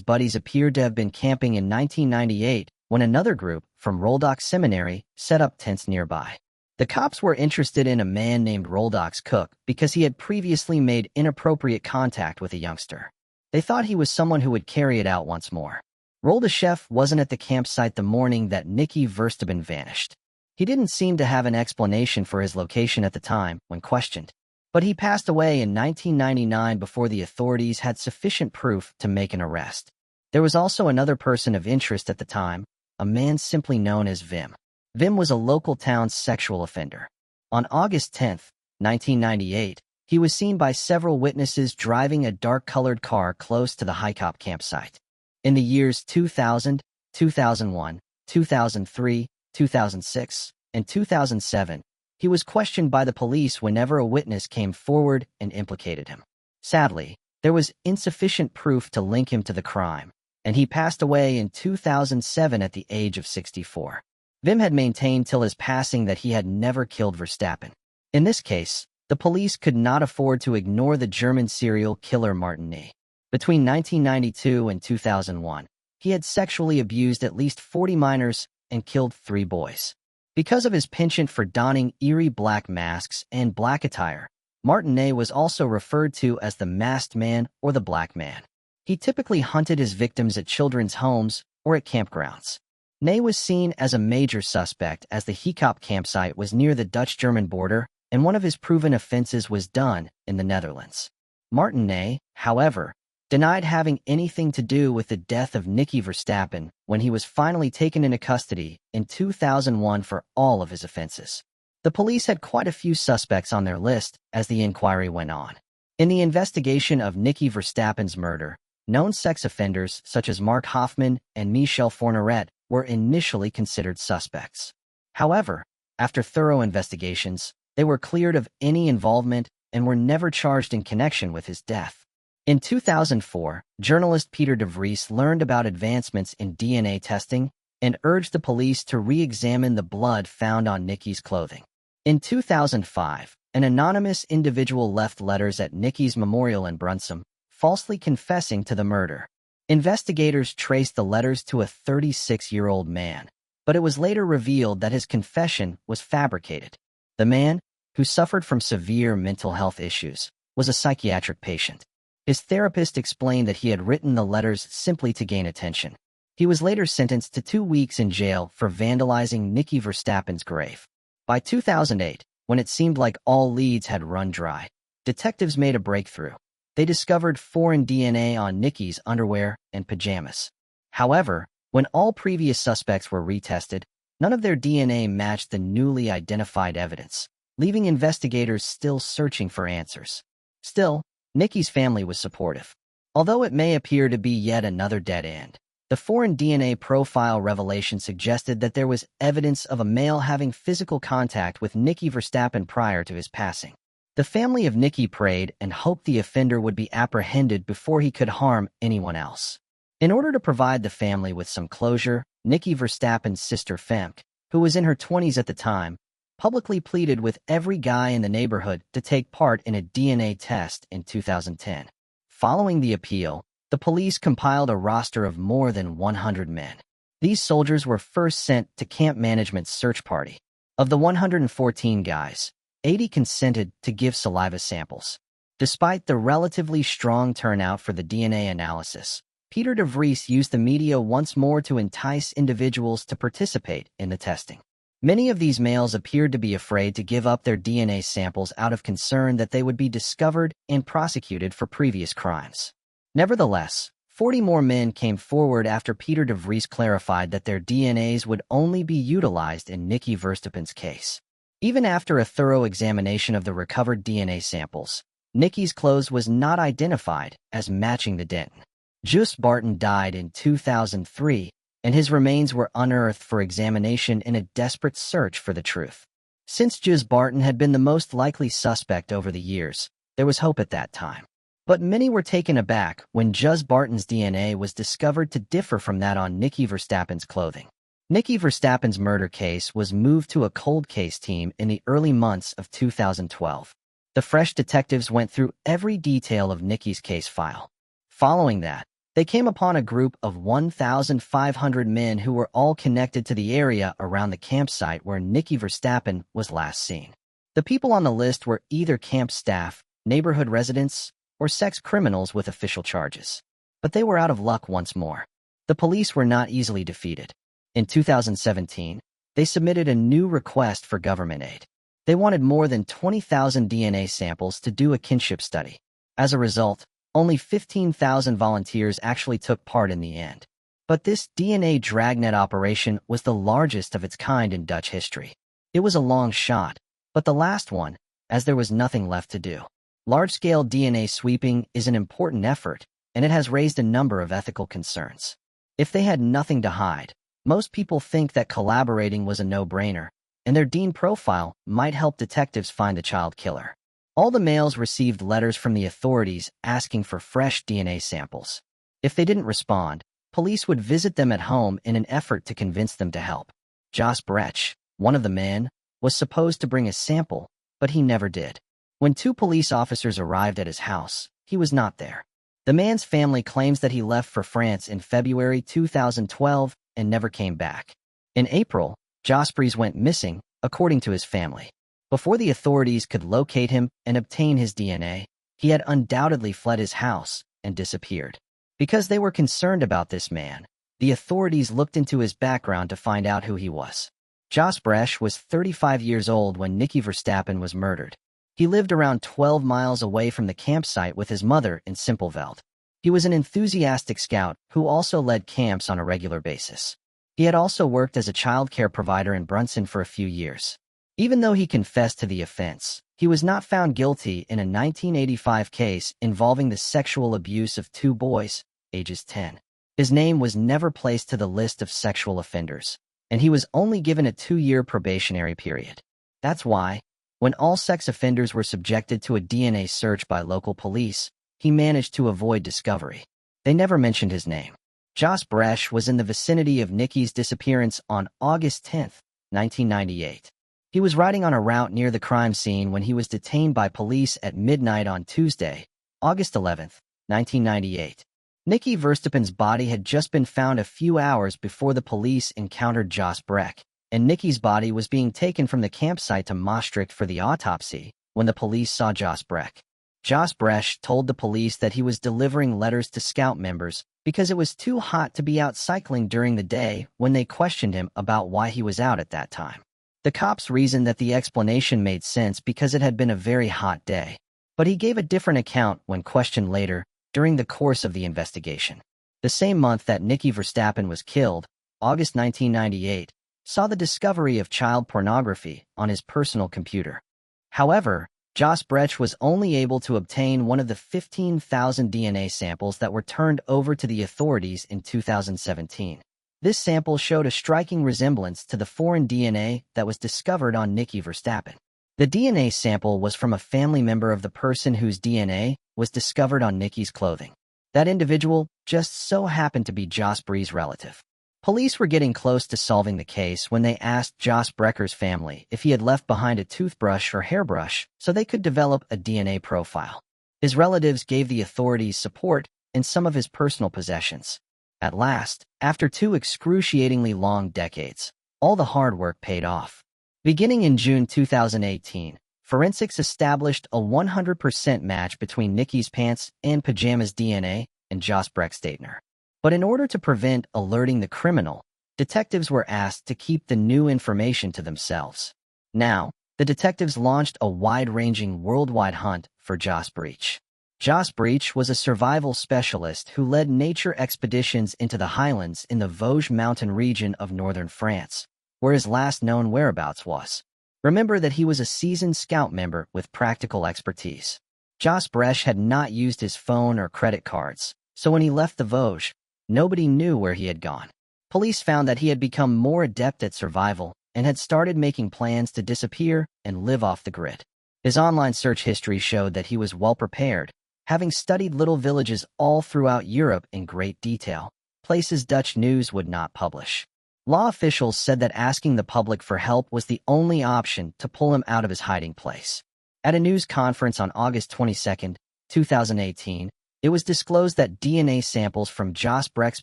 buddies appeared to have been camping in 1998 when another group from Roldock Seminary set up tents nearby. The cops were interested in a man named Roldock's cook because he had previously made inappropriate contact with a youngster. They thought he was someone who would carry it out once more. Rolda Chef wasn't at the campsite the morning that Nicky Verstappen vanished. He didn't seem to have an explanation for his location at the time when questioned, but he passed away in 1999 before the authorities had sufficient proof to make an arrest. There was also another person of interest at the time, a man simply known as Vim. Vim was a local town's sexual offender. On August 10, 1998, he was seen by several witnesses driving a dark-colored car close to the Highcop campsite. In the years 2000, 2001, 2003, 2006, and 2007, he was questioned by the police whenever a witness came forward and implicated him. Sadly, there was insufficient proof to link him to the crime, and he passed away in 2007 at the age of 64. Vim had maintained till his passing that he had never killed Verstappen. In this case, the police could not afford to ignore the German serial killer Martin Nee. Between 1992 and 2001, he had sexually abused at least 40 minors and killed 3 boys. Because of his penchant for donning eerie black masks and black attire, Martin Nee was also referred to as the Masked Man or the Black Man. He typically hunted his victims at children's homes or at campgrounds. Nee was seen as a major suspect as the Highcop campsite was near the Dutch-German border and one of his proven offenses was done in the Netherlands. Martin Nee, however, denied having anything to do with the death of Nicky Verstappen when he was finally taken into custody in 2001 for all of his offenses. The police had quite a few suspects on their list as the inquiry went on. In the investigation of Nicky Verstappen's murder, known sex offenders such as Mark Hoffman and Michel Fourniret were initially considered suspects. However, after thorough investigations, they were cleared of any involvement and were never charged in connection with his death. In 2004, journalist Peter de Vries learned about advancements in DNA testing and urged the police to re-examine the blood found on Nicky's clothing. In 2005, an anonymous individual left letters at Nicky's memorial in Brunssum, falsely confessing to the murder. Investigators traced the letters to a 36-year-old man, but it was later revealed that his confession was fabricated. The man, who suffered from severe mental health issues, was a psychiatric patient. His therapist explained that he had written the letters simply to gain attention. He was later sentenced to 2 weeks in jail for vandalizing Nicky Verstappen's grave. By 2008, when it seemed like all leads had run dry, detectives made a breakthrough. They discovered foreign DNA on Nicky's underwear and pajamas. However, when all previous suspects were retested, none of their DNA matched the newly identified evidence, leaving investigators still searching for answers. Still, Nicky's family was supportive. Although it may appear to be yet another dead end, the foreign DNA profile revelation suggested that there was evidence of a male having physical contact with Nicky Verstappen prior to his passing. The family of Nicky prayed and hoped the offender would be apprehended before he could harm anyone else. In order to provide the family with some closure, Nicky Verstappen's sister Femke, who was in her 20s at the time, publicly pleaded with every guy in the neighborhood to take part in a DNA test in 2010. Following the appeal, the police compiled a roster of more than 100 men. These soldiers were first sent to Camp Management's search party. Of the 114 guys, 80 consented to give saliva samples. Despite the relatively strong turnout for the DNA analysis, Peter de Vries used the media once more to entice individuals to participate in the testing. Many of these males appeared to be afraid to give up their DNA samples out of concern that they would be discovered and prosecuted for previous crimes. Nevertheless, 40 more men came forward after Peter de Vries clarified that their DNAs would only be utilized in Nicky Verstappen's case. Even after a thorough examination of the recovered DNA samples, Nicky's clothes was not identified as matching the Denton. Jus Barton died in 2003, and his remains were unearthed for examination in a desperate search for the truth. Since Jus Barton had been the most likely suspect over the years, there was hope at that time. But many were taken aback when Jus Barton's DNA was discovered to differ from that on Nicky Verstappen's clothing. Nicky Verstappen's murder case was moved to a cold case team in the early months of 2012. The fresh detectives went through every detail of Nicky's case file. Following that, They came upon a group of 1,500 men who were all connected to the area around the campsite where Nicky Verstappen was last seen. The people on the list were either camp staff, neighborhood residents, or sex criminals with official charges. But they were out of luck once more. The police were not easily defeated. In 2017, they submitted a new request for government aid. They wanted more than 20,000 DNA samples to do a kinship study. As a result, only 15,000 volunteers actually took part in the end. But this DNA dragnet operation was the largest of its kind in Dutch history. It was a long shot, but the last one, as there was nothing left to do. Large-scale DNA sweeping is an important effort, and it has raised a number of ethical concerns. If they had nothing to hide, most people think that collaborating was a no-brainer, and their DNA profile might help detectives find the child killer. All the males received letters from the authorities asking for fresh DNA samples. If they didn't respond, police would visit them at home in an effort to convince them to help. Jos Brecht, one of the men, was supposed to bring a sample, but he never did. When two police officers arrived at his house, he was not there. The man's family claims that he left for France in February 2012 and never came back. In April, Jos Brecht went missing, according to his family. Before the authorities could locate him and obtain his DNA, he had undoubtedly fled his house and disappeared. Because they were concerned about this man, the authorities looked into his background to find out who he was. Jos Brecht was 35 years old when Nicky Verstappen was murdered. He lived around 12 miles away from the campsite with his mother in Simpelveld. He was an enthusiastic scout who also led camps on a regular basis. He had also worked as a child care provider in Brunson for a few years. Even though he confessed to the offense, he was not found guilty in a 1985 case involving the sexual abuse of two boys, ages 10. His name was never placed to the list of sexual offenders, and he was only given a 2-year probationary period. That's why, when all sex offenders were subjected to a DNA search by local police, he managed to avoid discovery. They never mentioned his name. Jos Brecht was in the vicinity of Nicky's disappearance on August 10, 1998. He was riding on a route near the crime scene when he was detained by police at midnight on Tuesday, August 11, 1998. Nicky Verstappen's body had just been found a few hours before the police encountered Jos Brecht, and Nicky's body was being taken from the campsite to Maastricht for the autopsy when the police saw Jos Brecht. Jos Brecht told the police that he was delivering letters to scout members because it was too hot to be out cycling during the day when they questioned him about why he was out at that time. The cops reasoned that the explanation made sense because it had been a very hot day, but he gave a different account when questioned later during the course of the investigation. The same month that Nicky Verstappen was killed, August 1998, saw the discovery of child pornography on his personal computer. However, Jos Brecht was only able to obtain one of the 15,000 DNA samples that were turned over to the authorities in 2017. This sample showed a striking resemblance to the foreign DNA that was discovered on Nicky Verstappen. The DNA sample was from a family member of the person whose DNA was discovered on Nicky's clothing. That individual just so happened to be Jos Brecht's relative. Police were getting close to solving the case when they asked Jos Brecht's family if he had left behind a toothbrush or hairbrush so they could develop a DNA profile. His relatives gave the authorities support in some of his personal possessions. At last, after 2 excruciatingly long decades, all the hard work paid off. Beginning in June 2018, forensics established a 100% match between Nicky's pants and pajamas DNA and Jos Brecht's Statener. But in order to prevent alerting the criminal, detectives were asked to keep the new information to themselves. Now, the detectives launched a wide-ranging worldwide hunt for Jos Brecht. Jos Brecht was a survival specialist who led nature expeditions into the highlands in the Vosges mountain region of northern France, where his last known whereabouts was. Remember that he was a seasoned scout member with practical expertise. Jos Brecht had not used his phone or credit cards, so when he left the Vosges, nobody knew where he had gone. Police found that he had become more adept at survival and had started making plans to disappear and live off the grid. His online search history showed that he was well prepared, having studied little villages all throughout Europe in great detail, places Dutch news would not publish. Law officials said that asking the public for help was the only option to pull him out of his hiding place. At a news conference on August 22, 2018, It was disclosed that DNA samples from Jos Brecht's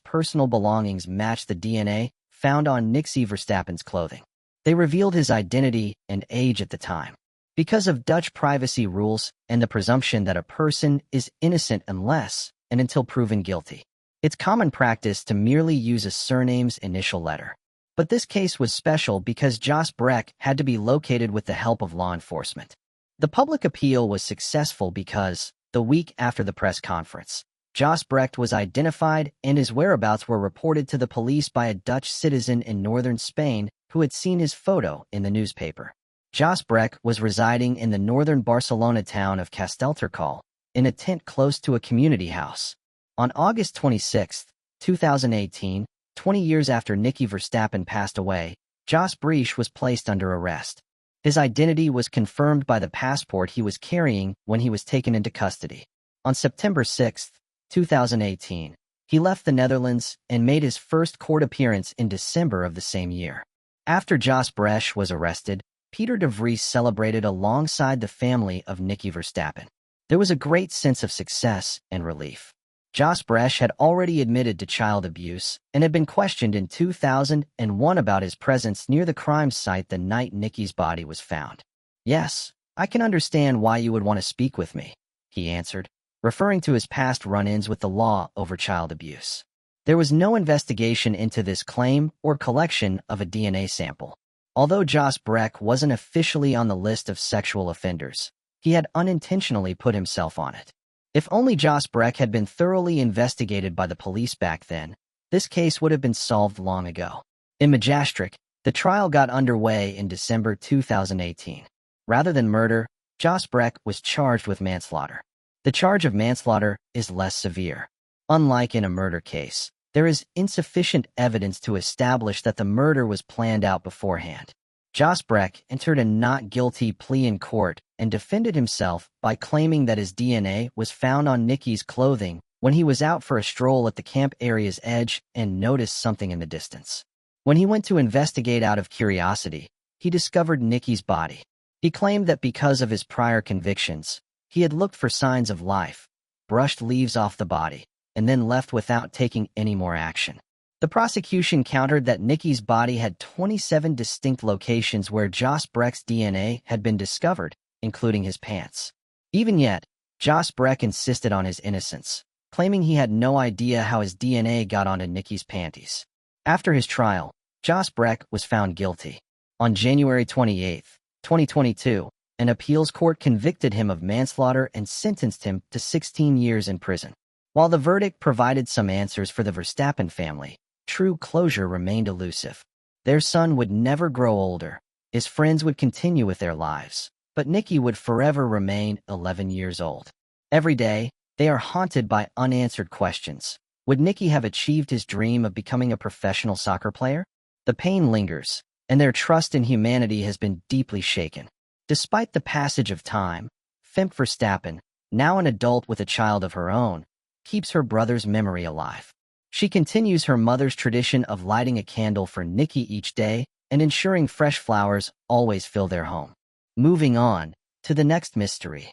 personal belongings matched the DNA found on Nixie Verstappen's clothing. They revealed his identity and age at the time. Because of Dutch privacy rules and the presumption that a person is innocent unless and until proven guilty, it's common practice to merely use a surname's initial letter. But this case was special because Jos Brecht had to be located with the help of law enforcement. The public appeal was successful because, the week after the press conference, Jos Brecht was identified and his whereabouts were reported to the police by a Dutch citizen in northern Spain who had seen his photo in the newspaper. Jos Brecht was residing in the northern Barcelona town of Castellterçol, in a tent close to a community house. On August 26, 2018, 20 years after Nicky Verstappen passed away, Jos Brecht was placed under arrest. His identity was confirmed by the passport he was carrying when he was taken into custody. On September 6, 2018, he left the Netherlands and made his first court appearance in December of the same year. After Jos Brecht was arrested, Peter de Vries celebrated alongside the family of Nicky Verstappen. There was a great sense of success and relief. Jos Brecht had already admitted to child abuse and had been questioned in 2001 about his presence near the crime site the night Nicky's body was found. "Yes, I can understand why you would want to speak with me," he answered, referring to his past run-ins with the law over child abuse. There was no investigation into this claim or collection of a DNA sample. Although Jos Brecht wasn't officially on the list of sexual offenders, he had unintentionally put himself on it. If only Jos Brecht had been thoroughly investigated by the police back then, this case would have been solved long ago. In Maastricht, the trial got underway in December 2018. Rather than murder, Jos Brecht was charged with manslaughter. The charge of manslaughter is less severe. Unlike in a murder case, there is insufficient evidence to establish that the murder was planned out beforehand. Jos Brecht entered a not guilty plea in court and defended himself by claiming that his DNA was found on Nicky's clothing when he was out for a stroll at the camp area's edge and noticed something in the distance. When he went to investigate out of curiosity, he discovered Nicky's body. He claimed that because of his prior convictions, he had looked for signs of life, brushed leaves off the body, and then left without taking any more action. The prosecution countered that Nicky's body had 27 distinct locations where Jos Brecht's DNA had been discovered, including his pants. Even yet, Jos Brecht insisted on his innocence, claiming he had no idea how his DNA got onto Nicky's panties. After his trial, Jos Brecht was found guilty. On January 28, 2022, an appeals court convicted him of manslaughter and sentenced him to 16 years in prison. While the verdict provided some answers for the Verstappen family, true closure remained elusive. Their son would never grow older, his friends would continue with their lives, but Nicky would forever remain 11 years old. Every day, they are haunted by unanswered questions. Would Nicky have achieved his dream of becoming a professional soccer player? The pain lingers, and their trust in humanity has been deeply shaken. Despite the passage of time, Femke Verstappen, now an adult with a child of her own, keeps her brother's memory alive. She continues her mother's tradition of lighting a candle for Nicky each day and ensuring fresh flowers always fill their home. Moving on to the next mystery.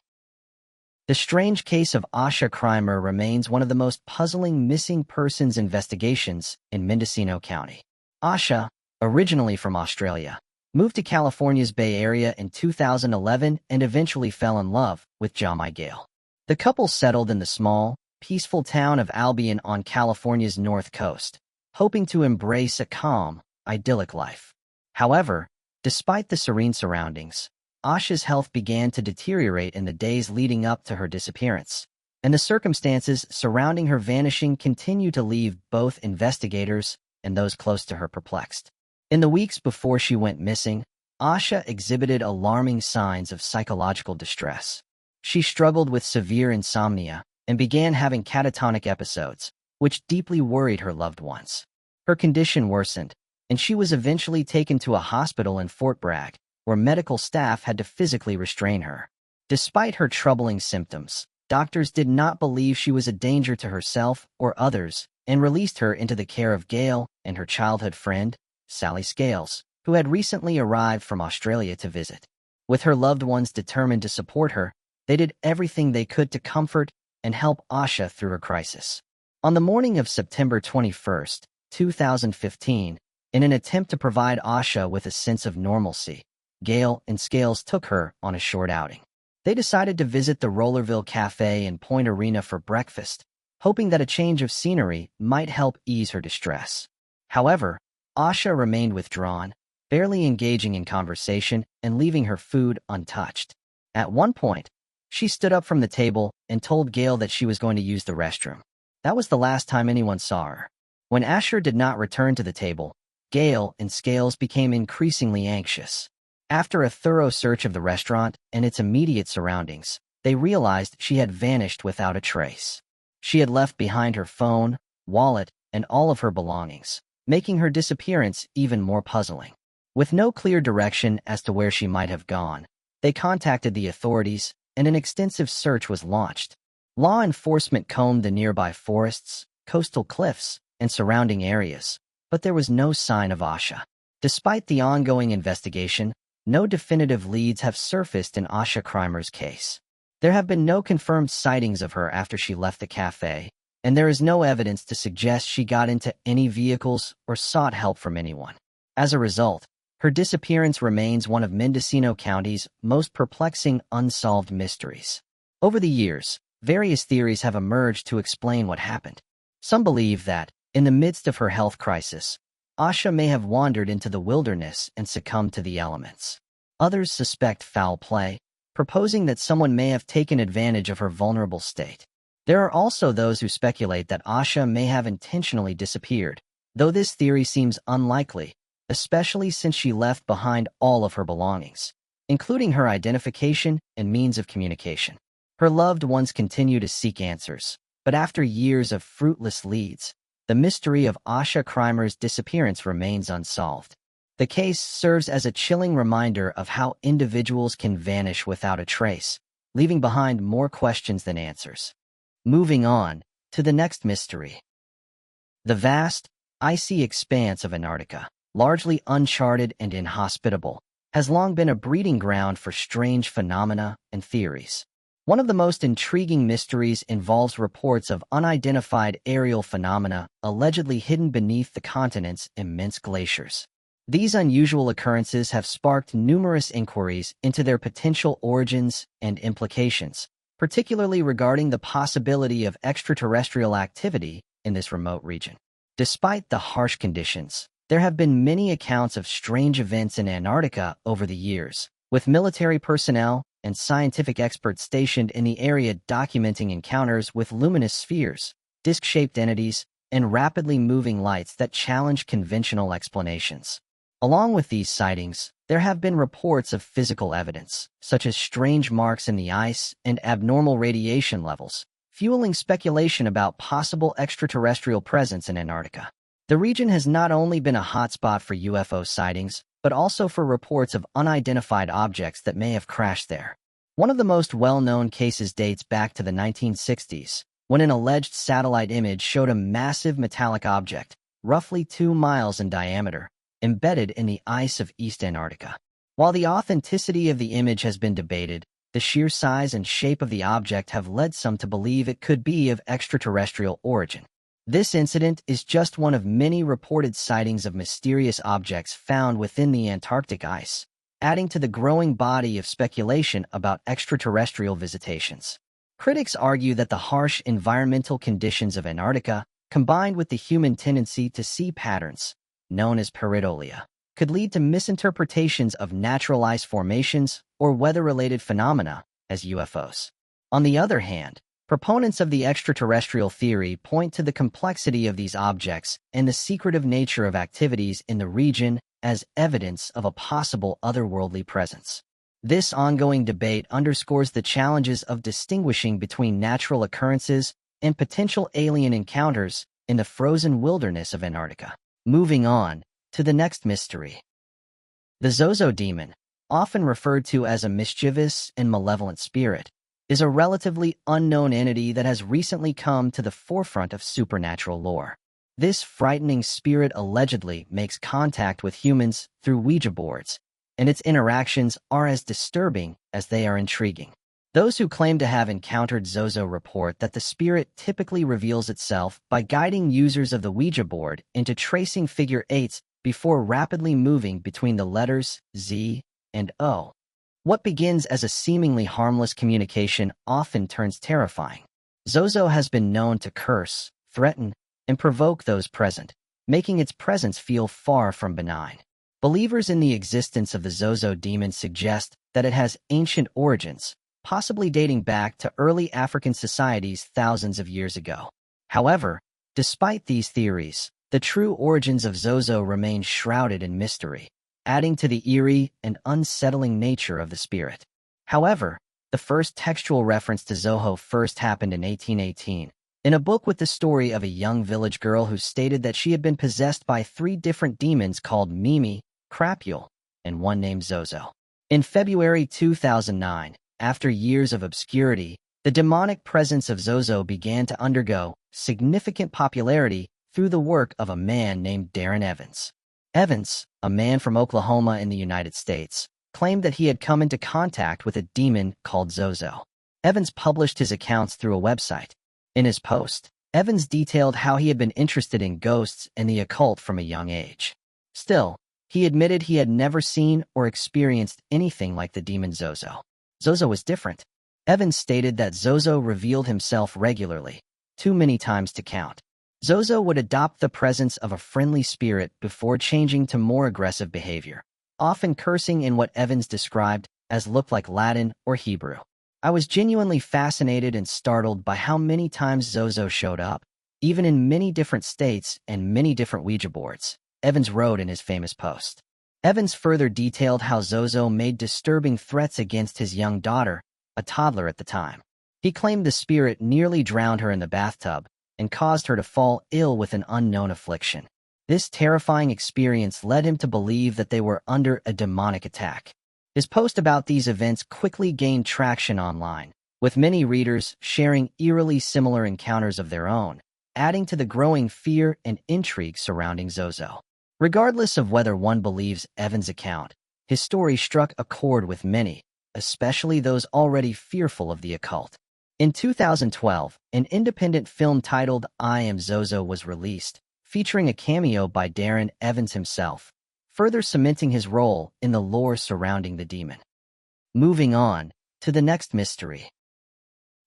The strange case of Asha Krimer remains one of the most puzzling missing persons investigations in Mendocino County. Asha, originally from Australia, moved to California's Bay Area in 2011 and eventually fell in love with Jamie Gale. The couple settled in the small, peaceful town of Albion on California's north coast, hoping to embrace a calm, idyllic life. However, despite the serene surroundings, Asha's health began to deteriorate in the days leading up to her disappearance, and the circumstances surrounding her vanishing continue to leave both investigators and those close to her perplexed. In the weeks before she went missing, Asha exhibited alarming signs of psychological distress. She struggled with severe insomnia and began having catatonic episodes, which deeply worried her loved ones. Her condition worsened, and she was eventually taken to a hospital in Fort Bragg, where medical staff had to physically restrain her. Despite her troubling symptoms, doctors did not believe she was a danger to herself or others and released her into the care of Gail and her childhood friend, Sally Scales, who had recently arrived from Australia to visit. With her loved ones determined to support her, they did everything they could to comfort and help Asha through her crisis. On the morning of September 21st, 2015, in an attempt to provide Asha with a sense of normalcy, Gale and Scales took her on a short outing. They decided to visit the Rollerville Cafe in Point Arena for breakfast, hoping that a change of scenery might help ease her distress. However, Asha remained withdrawn, barely engaging in conversation and leaving her food untouched. At one point, she stood up from the table and told Gale that she was going to use the restroom. That was the last time anyone saw her. When Asher did not return to the table, Gale and Scales became increasingly anxious. After a thorough search of the restaurant and its immediate surroundings, they realized she had vanished without a trace. She had left behind her phone, wallet, and all of her belongings, making her disappearance even more puzzling. With no clear direction as to where she might have gone, they contacted the authorities, and an extensive search was launched. Law enforcement combed the nearby forests, coastal cliffs, and surrounding areas, but there was no sign of Asha. Despite the ongoing investigation, no definitive leads have surfaced in Asha Crimer's case. There have been no confirmed sightings of her after she left the cafe, and there is no evidence to suggest she got into any vehicles or sought help from anyone. As a result, her disappearance remains one of Mendocino County's most perplexing unsolved mysteries. Over the years, various theories have emerged to explain what happened. Some believe that, in the midst of her health crisis, Asha may have wandered into the wilderness and succumbed to the elements. Others suspect foul play, proposing that someone may have taken advantage of her vulnerable state. There are also those who speculate that Asha may have intentionally disappeared, though this theory seems unlikely, especially since she left behind all of her belongings, including her identification and means of communication. Her loved ones continue to seek answers, but after years of fruitless leads, the mystery of Asha Crimer's disappearance remains unsolved. The case serves as a chilling reminder of how individuals can vanish without a trace, leaving behind more questions than answers. Moving on to the next mystery. The vast, icy expanse of Antarctica, largely uncharted and inhospitable, has long been a breeding ground for strange phenomena and theories. One of the most intriguing mysteries involves reports of unidentified aerial phenomena allegedly hidden beneath the continent's immense glaciers. These unusual occurrences have sparked numerous inquiries into their potential origins and implications, particularly regarding the possibility of extraterrestrial activity in this remote region. Despite the harsh conditions, there have been many accounts of strange events in Antarctica over the years, with military personnel and scientific experts stationed in the area documenting encounters with luminous spheres, disc-shaped entities, and rapidly moving lights that challenge conventional explanations. Along with these sightings, there have been reports of physical evidence, such as strange marks in the ice and abnormal radiation levels, fueling speculation about possible extraterrestrial presence in Antarctica. The region has not only been a hotspot for UFO sightings, but also for reports of unidentified objects that may have crashed there. One of the most well-known cases dates back to the 1960s, when an alleged satellite image showed a massive metallic object, roughly 2 miles in diameter, embedded in the ice of East Antarctica. While the authenticity of the image has been debated, the sheer size and shape of the object have led some to believe it could be of extraterrestrial origin. This incident is just one of many reported sightings of mysterious objects found within the Antarctic ice, adding to the growing body of speculation about extraterrestrial visitations. Critics argue that the harsh environmental conditions of Antarctica, combined with the human tendency to see patterns, known as pareidolia, could lead to misinterpretations of natural ice formations or weather-related phenomena as UFOs. On the other hand, proponents of the extraterrestrial theory point to the complexity of these objects and the secretive nature of activities in the region as evidence of a possible otherworldly presence. This ongoing debate underscores the challenges of distinguishing between natural occurrences and potential alien encounters in the frozen wilderness of Antarctica. Moving on to the next mystery. The Zozo demon, often referred to as a mischievous and malevolent spirit, is a relatively unknown entity that has recently come to the forefront of supernatural lore. This frightening spirit allegedly makes contact with humans through Ouija boards, and its interactions are as disturbing as they are intriguing. Those who claim to have encountered Zozo report that the spirit typically reveals itself by guiding users of the Ouija board into tracing figure eights before rapidly moving between the letters Z and O. What begins as a seemingly harmless communication often turns terrifying. Zozo has been known to curse, threaten, and provoke those present, making its presence feel far from benign. Believers in the existence of the Zozo demon suggest that it has ancient origins, possibly dating back to early African societies thousands of years ago. However, despite these theories, the true origins of Zozo remain shrouded in mystery, adding to the eerie and unsettling nature of the spirit. However, the first textual reference to Zoho first happened in 1818, in a book with the story of a young village girl who stated that she had been possessed by 3 different demons called Mimi, Crapule, and one named Zozo. In February 2009, after years of obscurity, the demonic presence of Zozo began to undergo significant popularity through the work of a man named Darren Evans. Evans, a man from Oklahoma in the United States, claimed that he had come into contact with a demon called Zozo. Evans published his accounts through a website. In his post, Evans detailed how he had been interested in ghosts and the occult from a young age. Still, he admitted he had never seen or experienced anything like the demon Zozo. Zozo was different. Evans stated that Zozo revealed himself regularly, too many times to count. Zozo would adopt the presence of a friendly spirit before changing to more aggressive behavior, often cursing in what Evans described as looked like Latin or Hebrew. I was genuinely fascinated and startled by how many times Zozo showed up, even in many different states and many different Ouija boards, Evans wrote in his famous post. Evans further detailed how Zozo made disturbing threats against his young daughter, a toddler at the time. He claimed the spirit nearly drowned her in the bathtub and caused her to fall ill with an unknown affliction. This terrifying experience led him to believe that they were under a demonic attack. His post about these events quickly gained traction online, with many readers sharing eerily similar encounters of their own, adding to the growing fear and intrigue surrounding Zozo. Regardless of whether one believes Evans' account, his story struck a chord with many, especially those already fearful of the occult. In 2012, an independent film titled I Am Zozo was released, featuring a cameo by Darren Evans himself, further cementing his role in the lore surrounding the demon. Moving on to the next mystery.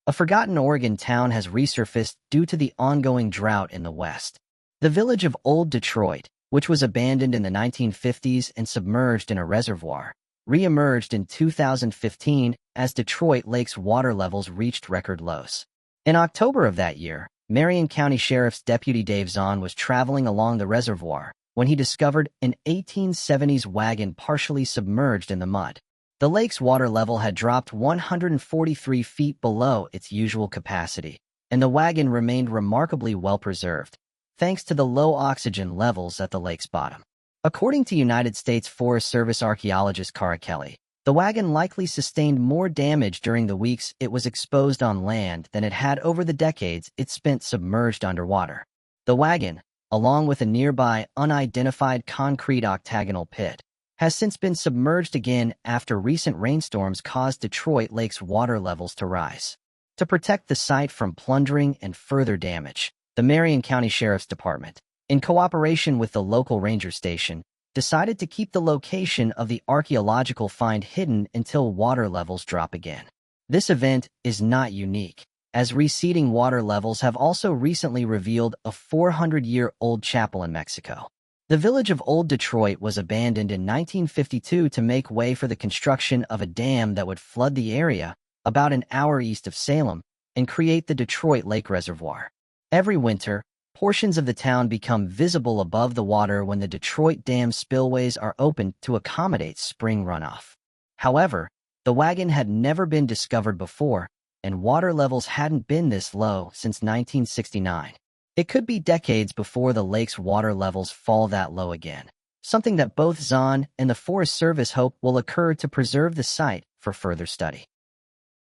A forgotten Oregon town has resurfaced due to the ongoing drought in the West. The village of Old Detroit, which was abandoned in the 1950s and submerged in a reservoir, re-emerged in 2015 as Detroit Lake's water levels reached record lows. In October of that year, Marion County Sheriff's Deputy Dave Zahn was traveling along the reservoir when he discovered an 1870s wagon partially submerged in the mud. The lake's water level had dropped 143 feet below its usual capacity, and the wagon remained remarkably well-preserved, thanks to the low oxygen levels at the lake's bottom. According to United States Forest Service archaeologist Cara Kelly, the wagon likely sustained more damage during the weeks it was exposed on land than it had over the decades it spent submerged underwater. The wagon, along with a nearby unidentified concrete octagonal pit, has since been submerged again after recent rainstorms caused Detroit Lake's water levels to rise. To protect the site from plundering and further damage, the Marion County Sheriff's Department, in cooperation with the local ranger station, decided to keep the location of the archaeological find hidden until water levels drop again. This event is not unique, as receding water levels have also recently revealed a 400-year-old chapel in Mexico. The village of Old Detroit was abandoned in 1952 to make way for the construction of a dam that would flood the area about an hour east of Salem and create the Detroit Lake Reservoir. Every winter, portions of the town become visible above the water when the Detroit Dam spillways are opened to accommodate spring runoff. However, the wagon had never been discovered before, and water levels hadn't been this low since 1969. It could be decades before the lake's water levels fall that low again, something that both Zahn and the Forest Service hope will occur to preserve the site for further study.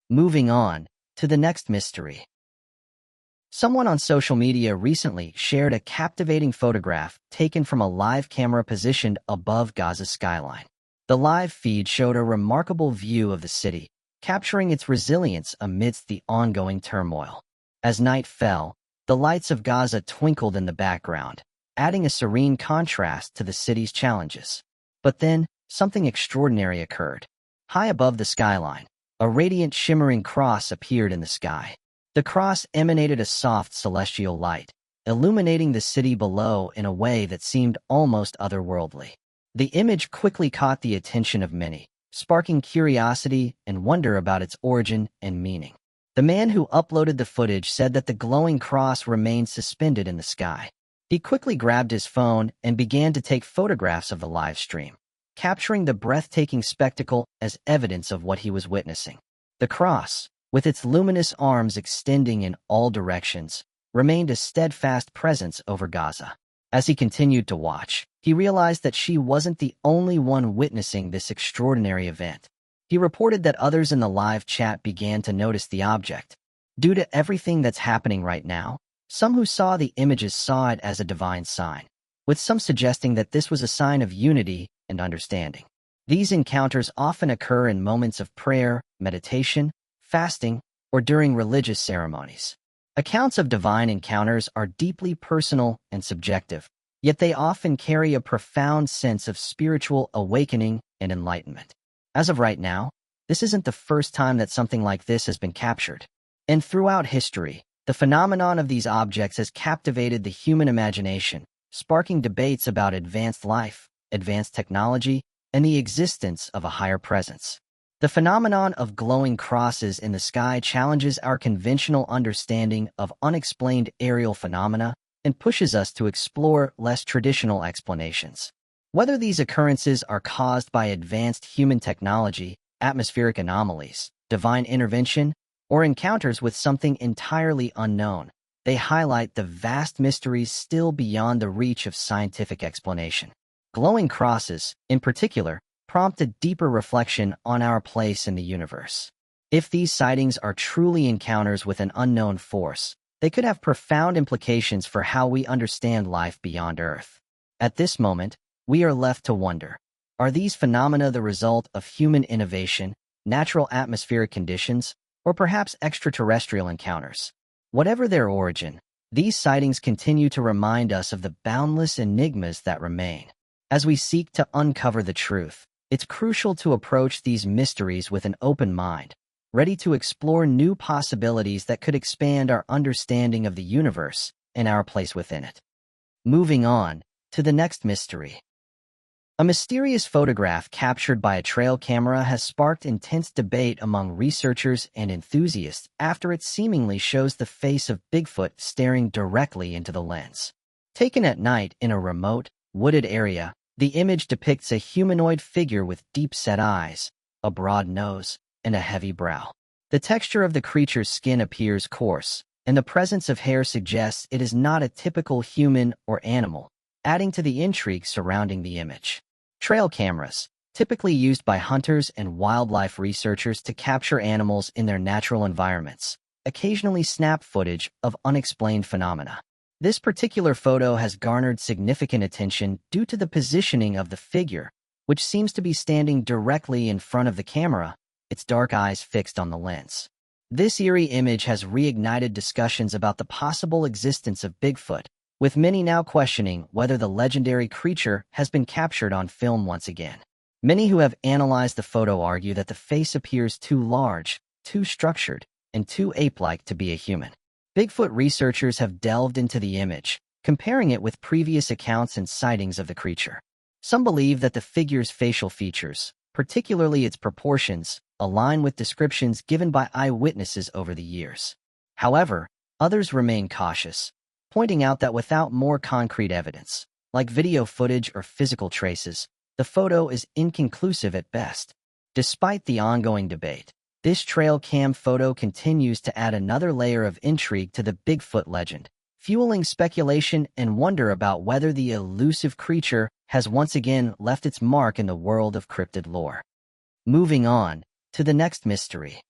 Moving on to the next mystery. Someone on social media recently shared a captivating photograph taken from a live camera positioned above Gaza's skyline. The live feed showed a remarkable view of the city, capturing its resilience amidst the ongoing turmoil. As night fell, the lights of Gaza twinkled in the background, adding a serene contrast to the city's challenges. But then, something extraordinary occurred. High above the skyline, a radiant shimmering cross appeared in the sky. The cross emanated a soft celestial light, illuminating the city below in a way that seemed almost otherworldly. The image quickly caught the attention of many, sparking curiosity and wonder about its origin and meaning. The man who uploaded the footage said that the glowing cross remained suspended in the sky. He quickly grabbed his phone and began to take photographs of the live stream, capturing the breathtaking spectacle as evidence of what he was witnessing. The cross, with its luminous arms extending in all directions, remained a steadfast presence over Gaza. As he continued to watch, he realized that she wasn't the only one witnessing this extraordinary event. He reported that others in the live chat began to notice the object. Due to everything that's happening right now, some who saw the images saw it as a divine sign, with some suggesting that this was a sign of unity and understanding. These encounters often occur in moments of prayer, meditation, fasting, or during religious ceremonies. Accounts of divine encounters are deeply personal and subjective, yet they often carry a profound sense of spiritual awakening and enlightenment. As of right now, this isn't the first time that something like this has been captured. And throughout history, the phenomenon of these objects has captivated the human imagination, sparking debates about advanced life, advanced technology, and the existence of a higher presence. The phenomenon of glowing crosses in the sky challenges our conventional understanding of unexplained aerial phenomena and pushes us to explore less traditional explanations. Whether these occurrences are caused by advanced human technology, atmospheric anomalies, divine intervention, or encounters with something entirely unknown, they highlight the vast mysteries still beyond the reach of scientific explanation. Glowing crosses, in particular, prompt a deeper reflection on our place in the universe. If these sightings are truly encounters with an unknown force, they could have profound implications for how we understand life beyond Earth. At this moment, we are left to wonder, are these phenomena the result of human innovation, natural atmospheric conditions, or perhaps extraterrestrial encounters? Whatever their origin, these sightings continue to remind us of the boundless enigmas that remain. As we seek to uncover the truth, it's crucial to approach these mysteries with an open mind, ready to explore new possibilities that could expand our understanding of the universe and our place within it. Moving on to the next mystery. A mysterious photograph captured by a trail camera has sparked intense debate among researchers and enthusiasts after it seemingly shows the face of Bigfoot staring directly into the lens. Taken at night in a remote, wooded area, the image depicts a humanoid figure with deep-set eyes, a broad nose, and a heavy brow. The texture of the creature's skin appears coarse, and the presence of hair suggests it is not a typical human or animal, adding to the intrigue surrounding the image. Trail cameras, typically used by hunters and wildlife researchers to capture animals in their natural environments, occasionally snap footage of unexplained phenomena. This particular photo has garnered significant attention due to the positioning of the figure, which seems to be standing directly in front of the camera, its dark eyes fixed on the lens. This eerie image has reignited discussions about the possible existence of Bigfoot, with many now questioning whether the legendary creature has been captured on film once again. Many who have analyzed the photo argue that the face appears too large, too structured, and too ape-like to be a human. Bigfoot researchers have delved into the image, comparing it with previous accounts and sightings of the creature. Some believe that the figure's facial features, particularly its proportions, align with descriptions given by eyewitnesses over the years. However, others remain cautious, pointing out that without more concrete evidence, like video footage or physical traces, the photo is inconclusive at best. Despite the ongoing debate, this trail cam photo continues to add another layer of intrigue to the Bigfoot legend, fueling speculation and wonder about whether the elusive creature has once again left its mark in the world of cryptid lore. Moving on to the next mystery.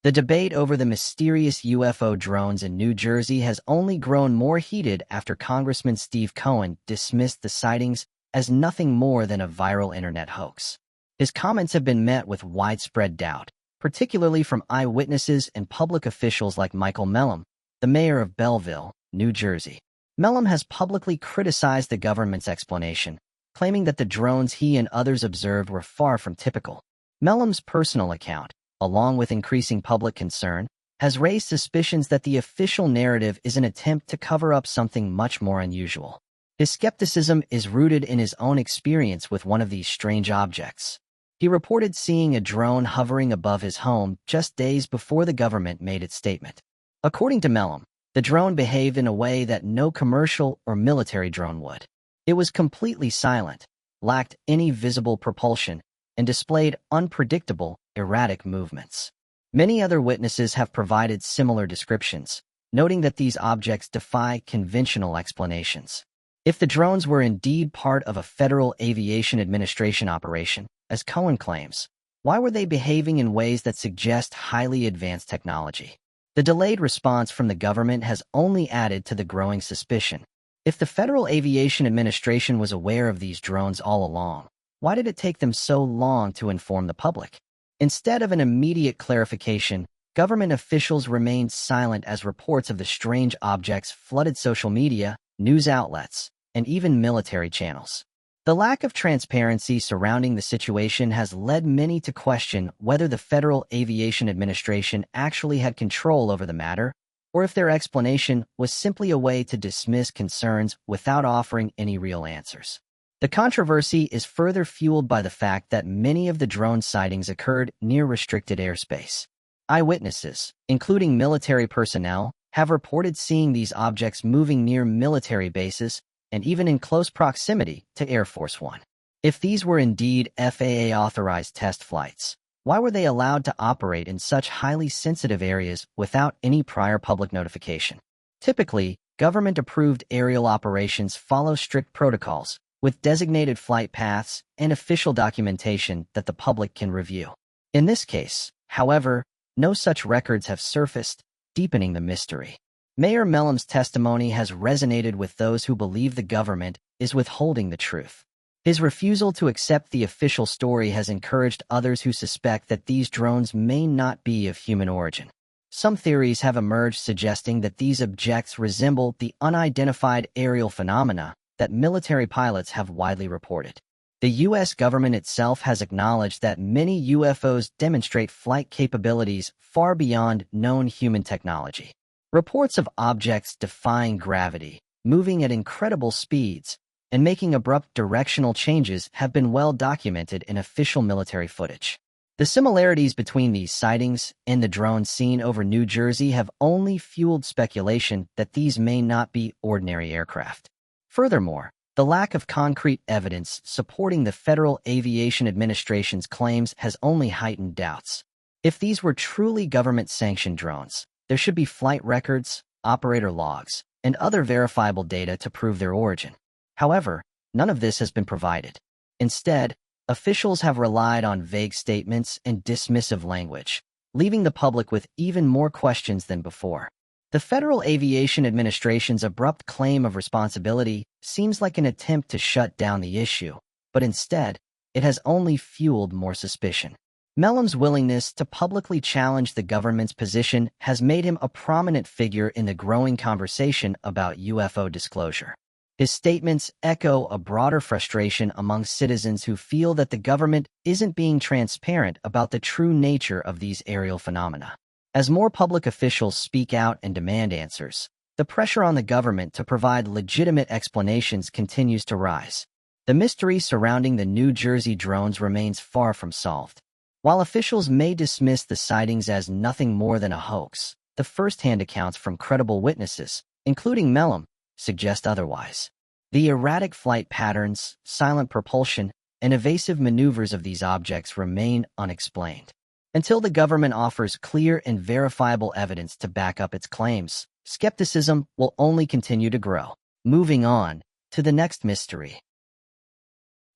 The debate over the mysterious UFO drones in New Jersey has only grown more heated after Congressman Steve Cohen dismissed the sightings as nothing more than a viral internet hoax. His comments have been met with widespread doubt, particularly from eyewitnesses and public officials like Michael Mellom, the mayor of Belleville, New Jersey. Mellom has publicly criticized the government's explanation, claiming that the drones he and others observed were far from typical. Mellom's personal account, along with increasing public concern, has raised suspicions that the official narrative is an attempt to cover up something much more unusual. His skepticism is rooted in his own experience with one of these strange objects. He reported seeing a drone hovering above his home just days before the government made its statement. According to Mellom, the drone behaved in a way that no commercial or military drone would. It was completely silent, lacked any visible propulsion, and displayed unpredictable, erratic movements. Many other witnesses have provided similar descriptions, noting that these objects defy conventional explanations. If the drones were indeed part of a Federal Aviation Administration operation, as Cohen claims, why were they behaving in ways that suggest highly advanced technology? The delayed response from the government has only added to the growing suspicion. If the Federal Aviation Administration was aware of these drones all along, why did it take them so long to inform the public? Instead of an immediate clarification, government officials remained silent as reports of the strange objects flooded social media, news outlets, and even military channels. The lack of transparency surrounding the situation has led many to question whether the Federal Aviation Administration actually had control over the matter, or if their explanation was simply a way to dismiss concerns without offering any real answers. The controversy is further fueled by the fact that many of the drone sightings occurred near restricted airspace. Eyewitnesses, including military personnel, have reported seeing these objects moving near military bases and even in close proximity to Air Force One. If these were indeed FAA-authorized test flights, why were they allowed to operate in such highly sensitive areas without any prior public notification? Typically, government-approved aerial operations follow strict protocols, with designated flight paths and official documentation that the public can review. In this case, however, no such records have surfaced, deepening the mystery. Mayor Mellom's testimony has resonated with those who believe the government is withholding the truth. His refusal to accept the official story has encouraged others who suspect that these drones may not be of human origin. Some theories have emerged suggesting that these objects resemble the unidentified aerial phenomena that military pilots have widely reported. The U.S. government itself has acknowledged that many UFOs demonstrate flight capabilities far beyond known human technology. Reports of objects defying gravity, moving at incredible speeds, and making abrupt directional changes have been well documented in official military footage. The similarities between these sightings and the drones seen over New Jersey have only fueled speculation that these may not be ordinary aircraft. Furthermore, the lack of concrete evidence supporting the Federal Aviation Administration's claims has only heightened doubts. If these were truly government-sanctioned drones, there should be flight records, operator logs, and other verifiable data to prove their origin. However, none of this has been provided. Instead, officials have relied on vague statements and dismissive language, leaving the public with even more questions than before. The Federal Aviation Administration's abrupt claim of responsibility seems like an attempt to shut down the issue, but instead, it has only fueled more suspicion. Mellom's willingness to publicly challenge the government's position has made him a prominent figure in the growing conversation about UFO disclosure. His statements echo a broader frustration among citizens who feel that the government isn't being transparent about the true nature of these aerial phenomena. As more public officials speak out and demand answers, the pressure on the government to provide legitimate explanations continues to rise. The mystery surrounding the New Jersey drones remains far from solved. While officials may dismiss the sightings as nothing more than a hoax, the first-hand accounts from credible witnesses, including Mellom, suggest otherwise. The erratic flight patterns, silent propulsion, and evasive maneuvers of these objects remain unexplained. Until the government offers clear and verifiable evidence to back up its claims, skepticism will only continue to grow. Moving on to the next mystery.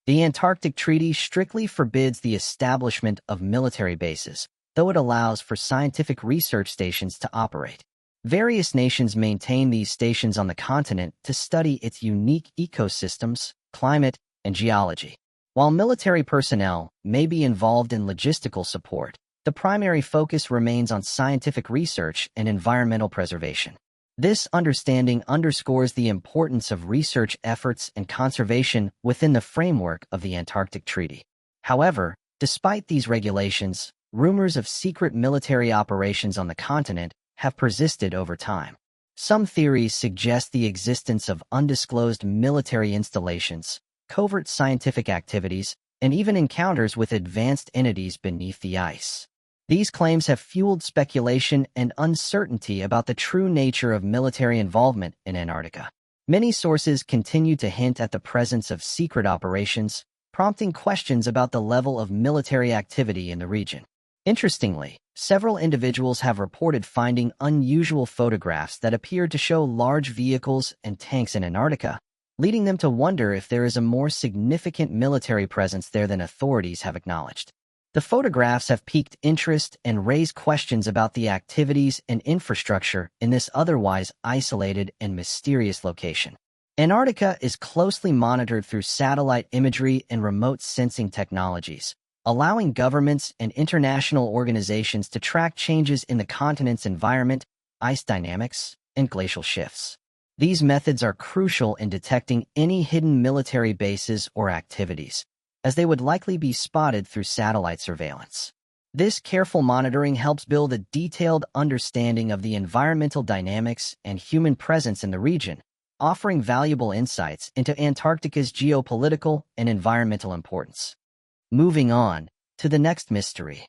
The Antarctic Treaty strictly forbids the establishment of military bases, though it allows for scientific research stations to operate. Various nations maintain these stations on the continent to study its unique ecosystems, climate, and geology. While military personnel may be involved in logistical support, the primary focus remains on scientific research and environmental preservation. This understanding underscores the importance of research efforts and conservation within the framework of the Antarctic Treaty. However, despite these regulations, rumors of secret military operations on the continent have persisted over time. Some theories suggest the existence of undisclosed military installations, covert scientific activities, and even encounters with advanced entities beneath the ice. These claims have fueled speculation and uncertainty about the true nature of military involvement in Antarctica. Many sources continue to hint at the presence of secret operations, prompting questions about the level of military activity in the region. Interestingly, several individuals have reported finding unusual photographs that appear to show large vehicles and tanks in Antarctica, leading them to wonder if there is a more significant military presence there than authorities have acknowledged. The photographs have piqued interest and raised questions about the activities and infrastructure in this otherwise isolated and mysterious location. Antarctica is closely monitored through satellite imagery and remote sensing technologies, allowing governments and international organizations to track changes in the continent's environment, ice dynamics, and glacial shifts. These methods are crucial in detecting any hidden military bases or activities, as they would likely be spotted through satellite surveillance. This careful monitoring helps build a detailed understanding of the environmental dynamics and human presence in the region, offering valuable insights into Antarctica's geopolitical and environmental importance. Moving on to the next mystery.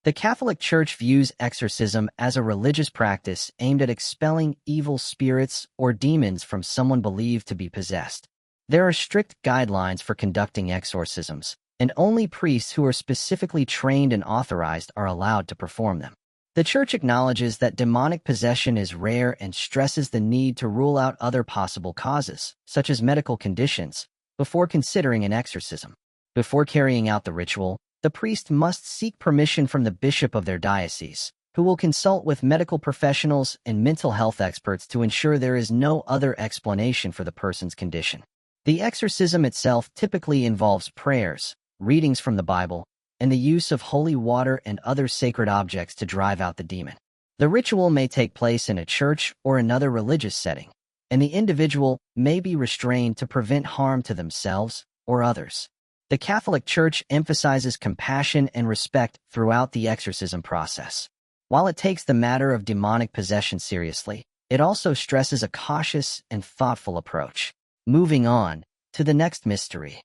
The Catholic Church views exorcism as a religious practice aimed at expelling evil spirits or demons from someone believed to be possessed. There are strict guidelines for conducting exorcisms, and only priests who are specifically trained and authorized are allowed to perform them. The Church acknowledges that demonic possession is rare and stresses the need to rule out other possible causes, such as medical conditions, before considering an exorcism. Before carrying out the ritual, the priest must seek permission from the bishop of their diocese, who will consult with medical professionals and mental health experts to ensure there is no other explanation for the person's condition. The exorcism itself typically involves prayers, readings from the Bible, and the use of holy water and other sacred objects to drive out the demon. The ritual may take place in a church or another religious setting, and the individual may be restrained to prevent harm to themselves or others. The Catholic Church emphasizes compassion and respect throughout the exorcism process. While it takes the matter of demonic possession seriously, it also stresses a cautious and thoughtful approach. Moving on to the next mystery.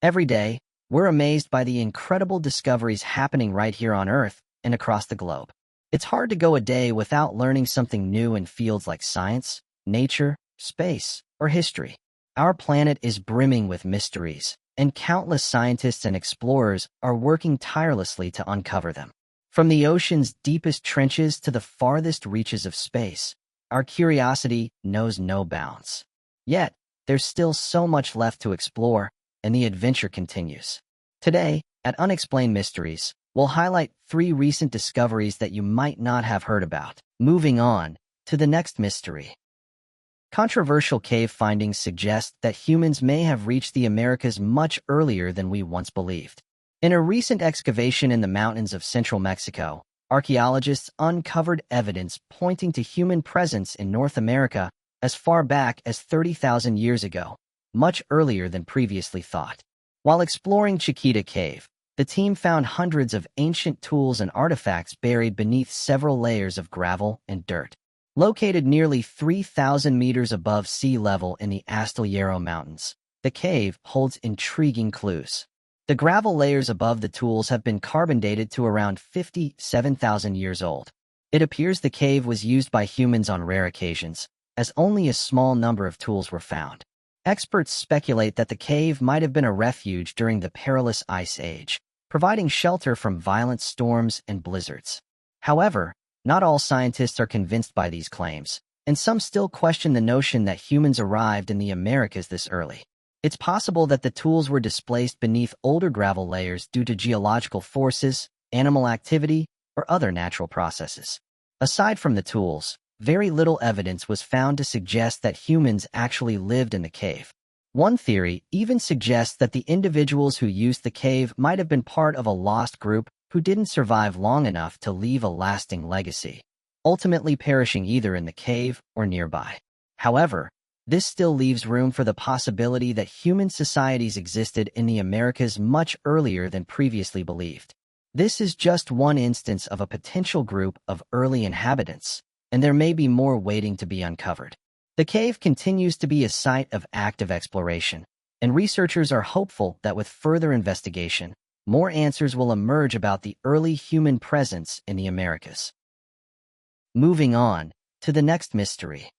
Every day, we're amazed by the incredible discoveries happening right here on Earth and across the globe. It's hard to go a day without learning something new in fields like science, nature, space, or history. Our planet is brimming with mysteries, and countless scientists and explorers are working tirelessly to uncover them. From the ocean's deepest trenches to the farthest reaches of space, our curiosity knows no bounds. Yet, there's still so much left to explore, and the adventure continues. Today, at Unexplained Mysteries, we'll highlight 3 recent discoveries that you might not have heard about. Moving on to the next mystery. Controversial cave findings suggest that humans may have reached the Americas much earlier than we once believed. In a recent excavation in the mountains of central Mexico, archaeologists uncovered evidence pointing to human presence in North America as far back as 30,000 years ago, much earlier than previously thought. While exploring Chiquita Cave, the team found hundreds of ancient tools and artifacts buried beneath several layers of gravel and dirt. Located nearly 3,000 meters above sea level in the Astillero Mountains, the cave holds intriguing clues. The gravel layers above the tools have been carbon dated to around 57,000 years old. It appears the cave was used by humans on rare occasions, as only a small number of tools were found. Experts speculate that the cave might have been a refuge during the perilous Ice Age, providing shelter from violent storms and blizzards. However, not all scientists are convinced by these claims, and some still question the notion that humans arrived in the Americas this early. It's possible that the tools were displaced beneath older gravel layers due to geological forces, animal activity, or other natural processes. Aside from the tools, very little evidence was found to suggest that humans actually lived in the cave. One theory even suggests that the individuals who used the cave might have been part of a lost group who didn't survive long enough to leave a lasting legacy, ultimately perishing either in the cave or nearby. However, this still leaves room for the possibility that human societies existed in the Americas much earlier than previously believed. This is just one instance of a potential group of early inhabitants, and there may be more waiting to be uncovered. The cave continues to be a site of active exploration, and researchers are hopeful that with further investigation, more answers will emerge about the early human presence in the Americas. Moving on to the next mystery.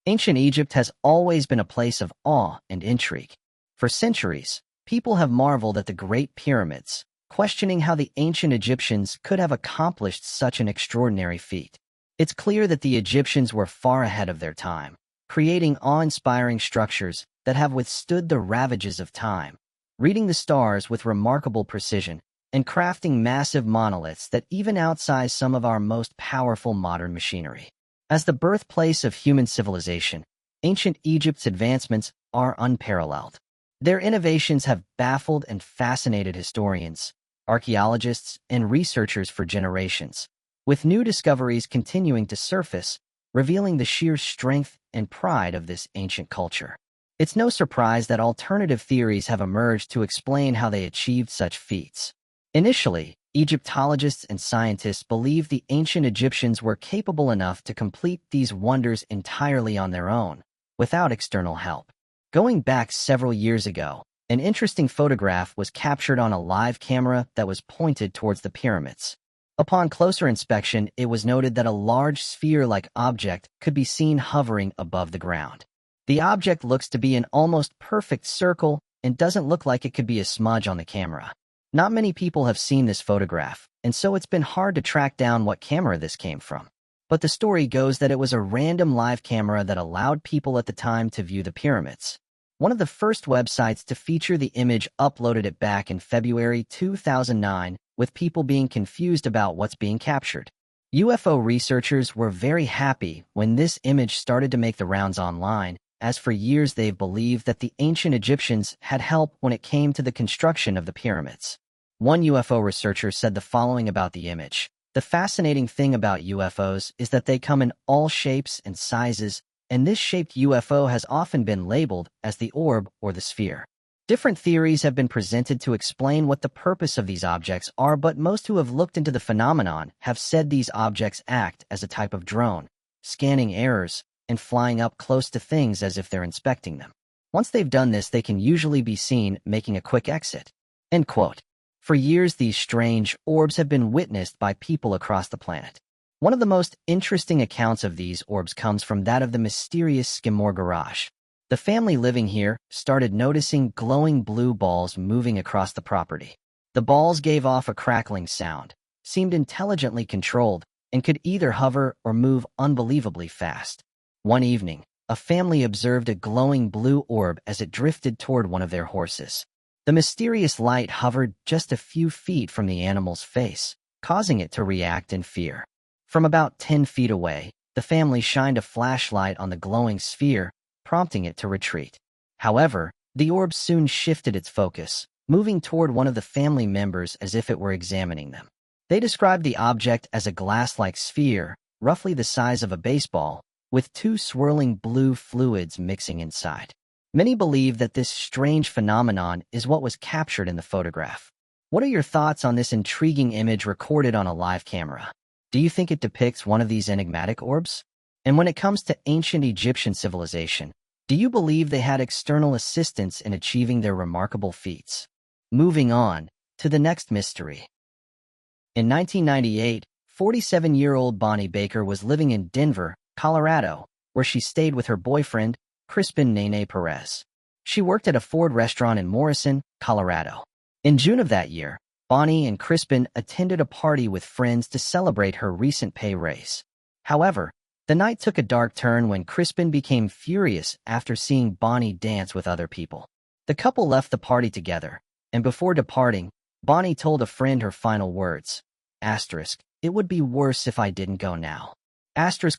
Ancient Egypt has always been a place of awe and intrigue. For centuries, people have marveled at the Great Pyramids, questioning how the ancient Egyptians could have accomplished such an extraordinary feat. It's clear that the Egyptians were far ahead of their time, creating awe-inspiring structures that have withstood the ravages of time, reading the stars with remarkable precision, and crafting massive monoliths that even outsize some of our most powerful modern machinery. As the birthplace of human civilization, ancient Egypt's advancements are unparalleled. Their innovations have baffled and fascinated historians, archaeologists, and researchers for generations, with new discoveries continuing to surface, revealing the sheer strength and pride of this ancient culture. It's no surprise that alternative theories have emerged to explain how they achieved such feats. Initially, Egyptologists and scientists believed the ancient Egyptians were capable enough to complete these wonders entirely on their own, without external help. Going back several years ago, an interesting photograph was captured on a live camera that was pointed towards the pyramids. Upon closer inspection, it was noted that a large sphere-like object could be seen hovering above the ground. The object looks to be an almost perfect circle and doesn't look like it could be a smudge on the camera. Not many people have seen this photograph, and so it's been hard to track down what camera this came from. But the story goes that it was a random live camera that allowed people at the time to view the pyramids. One of the first websites to feature the image uploaded it back in February 2009, with people being confused about what's being captured. UFO researchers were very happy when this image started to make the rounds online, as for years they've believed that the ancient Egyptians had help when it came to the construction of the pyramids. One UFO researcher said the following about the image: "The fascinating thing about UFOs is that they come in all shapes and sizes, and this shaped UFO has often been labeled as the orb or the sphere." Different theories have been presented to explain what the purpose of these objects are, but most who have looked into the phenomenon have said these objects act as a type of drone, scanning errors and flying up close to things as if they're inspecting them. Once they've done this, they can usually be seen making a quick exit. End quote. For years, these strange orbs have been witnessed by people across the planet. One of the most interesting accounts of these orbs comes from that of the mysterious Skimore Garage. The family living here started noticing glowing blue balls moving across the property. The balls gave off a crackling sound, seemed intelligently controlled, and could either hover or move unbelievably fast. One evening, a family observed a glowing blue orb as it drifted toward one of their horses. The mysterious light hovered just a few feet from the animal's face, causing it to react in fear. From about 10 feet away, the family shined a flashlight on the glowing sphere, prompting it to retreat. However, the orb soon shifted its focus, moving toward one of the family members as if it were examining them. They described the object as a glass-like sphere, roughly the size of a baseball, with two swirling blue fluids mixing inside. Many believe that this strange phenomenon is what was captured in the photograph. What are your thoughts on this intriguing image recorded on a live camera? Do you think it depicts one of these enigmatic orbs? And when it comes to ancient Egyptian civilization, do you believe they had external assistance in achieving their remarkable feats? Moving on to the next mystery. In 1998, 47-year-old Bonnie Baker was living in Denver, Colorado, where she stayed with her boyfriend, Crispin Nene Perez. She worked at a Ford restaurant in Morrison, Colorado. In June of that year, Bonnie and Crispin attended a party with friends to celebrate her recent pay raise. However, the night took a dark turn when Crispin became furious after seeing Bonnie dance with other people. The couple left the party together, and before departing, Bonnie told a friend her final words: "It would be worse if I didn't go now."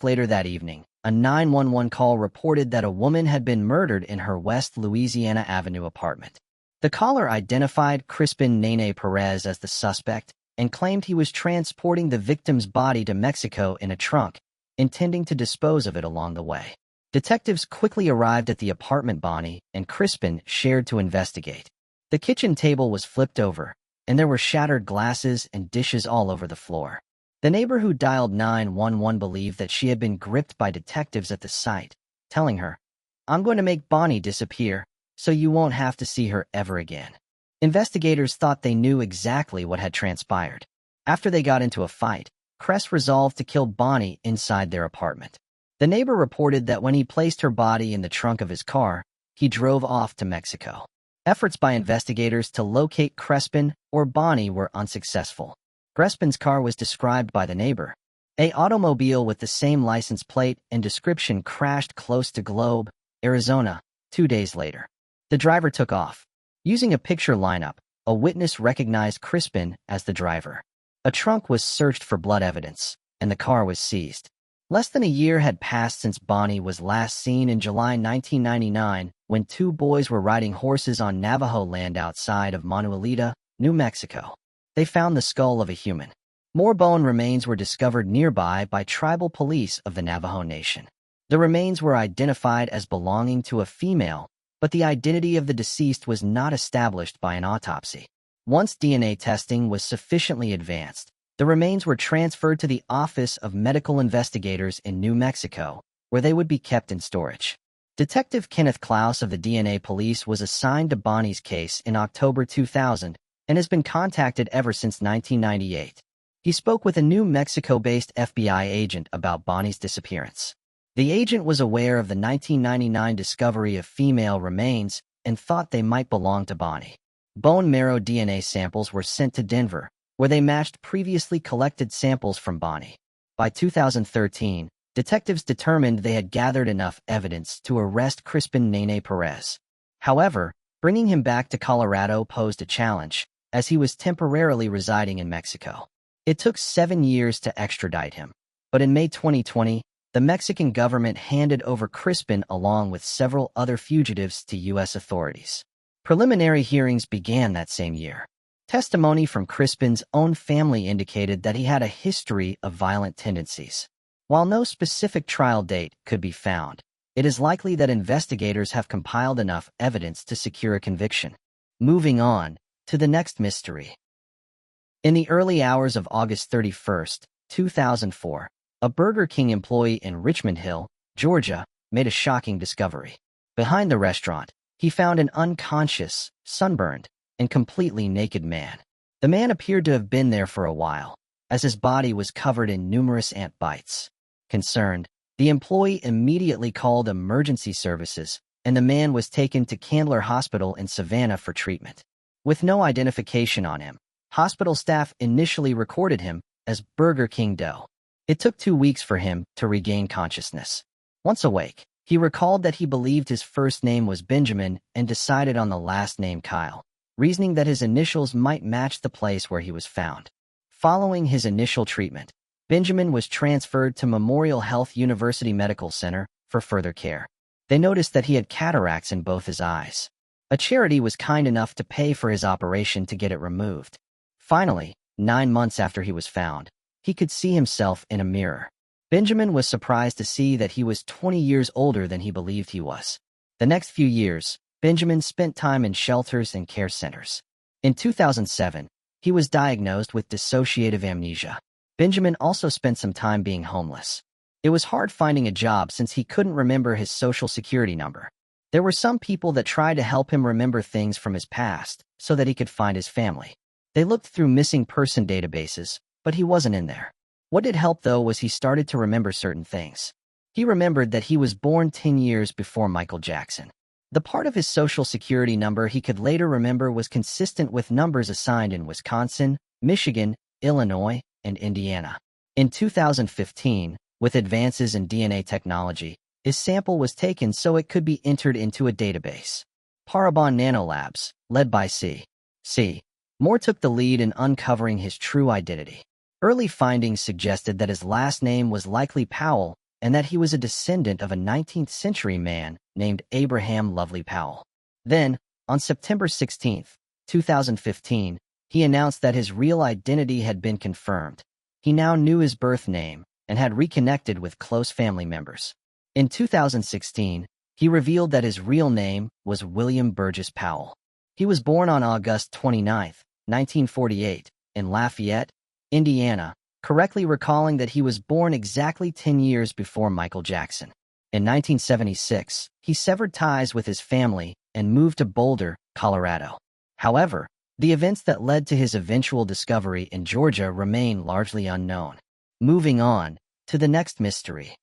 Later that evening, a 911 call reported that a woman had been murdered in her West Louisiana Avenue apartment. The caller identified Crispin Nene Perez as the suspect, and claimed he was transporting the victim's body to Mexico in a trunk, intending to dispose of it along the way. Detectives quickly arrived at the apartment Bonnie and Crispin shared to investigate. The kitchen table was flipped over, and there were shattered glasses and dishes all over the floor. The neighbor who dialed 911 believed that she had been gripped by detectives at the site, telling her, "I'm going to make Bonnie disappear, so you won't have to see her ever again." Investigators thought they knew exactly what had transpired. After they got into a fight, Cress resolved to kill Bonnie inside their apartment. The neighbor reported that when he placed her body in the trunk of his car, he drove off to Mexico. Efforts by investigators to locate Crespin or Bonnie were unsuccessful. Crespin's car was described by the neighbor. An automobile with the same license plate and description crashed close to Globe, Arizona, 2 days later. The driver took off. Using a picture lineup, a witness recognized Crispin as the driver. A trunk was searched for blood evidence, and the car was seized. Less than a year had passed since Bonnie was last seen in July 1999 when 2 boys were riding horses on Navajo land outside of Manuelita, New Mexico. They found the skull of a human. More bone remains were discovered nearby by tribal police of the Navajo Nation. The remains were identified as belonging to a female, but the identity of the deceased was not established by an autopsy. Once DNA testing was sufficiently advanced, the remains were transferred to the Office of Medical Investigators in New Mexico, where they would be kept in storage. Detective Kenneth Klaus of the DNA Police was assigned to Bonnie's case in October 2000 and has been contacted ever since 1998. He spoke with a New Mexico-based FBI agent about Bonnie's disappearance. The agent was aware of the 1999 discovery of female remains and thought they might belong to Bonnie. Bone marrow DNA samples were sent to Denver, where they matched previously collected samples from Bonnie. By 2013, detectives determined they had gathered enough evidence to arrest Crispin Nene Perez. However, bringing him back to Colorado posed a challenge, as he was temporarily residing in Mexico. It took 7 years to extradite him, but in May 2020, the Mexican government handed over Crispin along with several other fugitives to U.S. authorities. Preliminary hearings began that same year. Testimony from Crispin's own family indicated that he had a history of violent tendencies. While no specific trial date could be found, it is likely that investigators have compiled enough evidence to secure a conviction. Moving on to the next mystery. In the early hours of August 31, 2004, a Burger King employee in Richmond Hill, Georgia, made a shocking discovery. Behind the restaurant, he found an unconscious, sunburned, and completely naked man. The man appeared to have been there for a while, as his body was covered in numerous ant bites. Concerned, the employee immediately called emergency services, and the man was taken to Candler Hospital in Savannah for treatment. With no identification on him, hospital staff initially recorded him as Burger King Doe. It took 2 weeks for him to regain consciousness. Once awake, he recalled that he believed his first name was Benjamin and decided on the last name Kyle, reasoning that his initials might match the place where he was found. Following his initial treatment, Benjamin was transferred to Memorial Health University Medical Center for further care. They noticed that he had cataracts in both his eyes. A charity was kind enough to pay for his operation to get it removed. Finally, 9 months after he was found, he could see himself in a mirror. Benjamin was surprised to see that he was 20 years older than he believed he was. The next few years, Benjamin spent time in shelters and care centers. In 2007, he was diagnosed with dissociative amnesia. Benjamin also spent some time being homeless. It was hard finding a job since he couldn't remember his social security number. There were some people that tried to help him remember things from his past so that he could find his family. They looked through missing person databases, but he wasn't in there. What did help, though, was he started to remember certain things. He remembered that he was born 10 years before Michael Jackson. The part of his social security number he could later remember was consistent with numbers assigned in Wisconsin, Michigan, Illinois, and Indiana. In 2015, with advances in DNA technology, his sample was taken so it could be entered into a database. Parabon Nanolabs, led by C. Moore, took the lead in uncovering his true identity. Early findings suggested that his last name was likely Powell and that he was a descendant of a 19th-century man named Abraham Lovely Powell. Then, on September 16, 2015, He announced that his real identity had been confirmed. He now knew his birth name and had reconnected with close family members. In 2016, he revealed that his real name was William Burgess Powell. He was born on August 29, 1948, in Lafayette, Indiana, correctly recalling that he was born exactly 10 years before Michael Jackson. In 1976, he severed ties with his family and moved to Boulder, Colorado. However, the events that led to his eventual discovery in Georgia remain largely unknown. Moving on to the next mystery.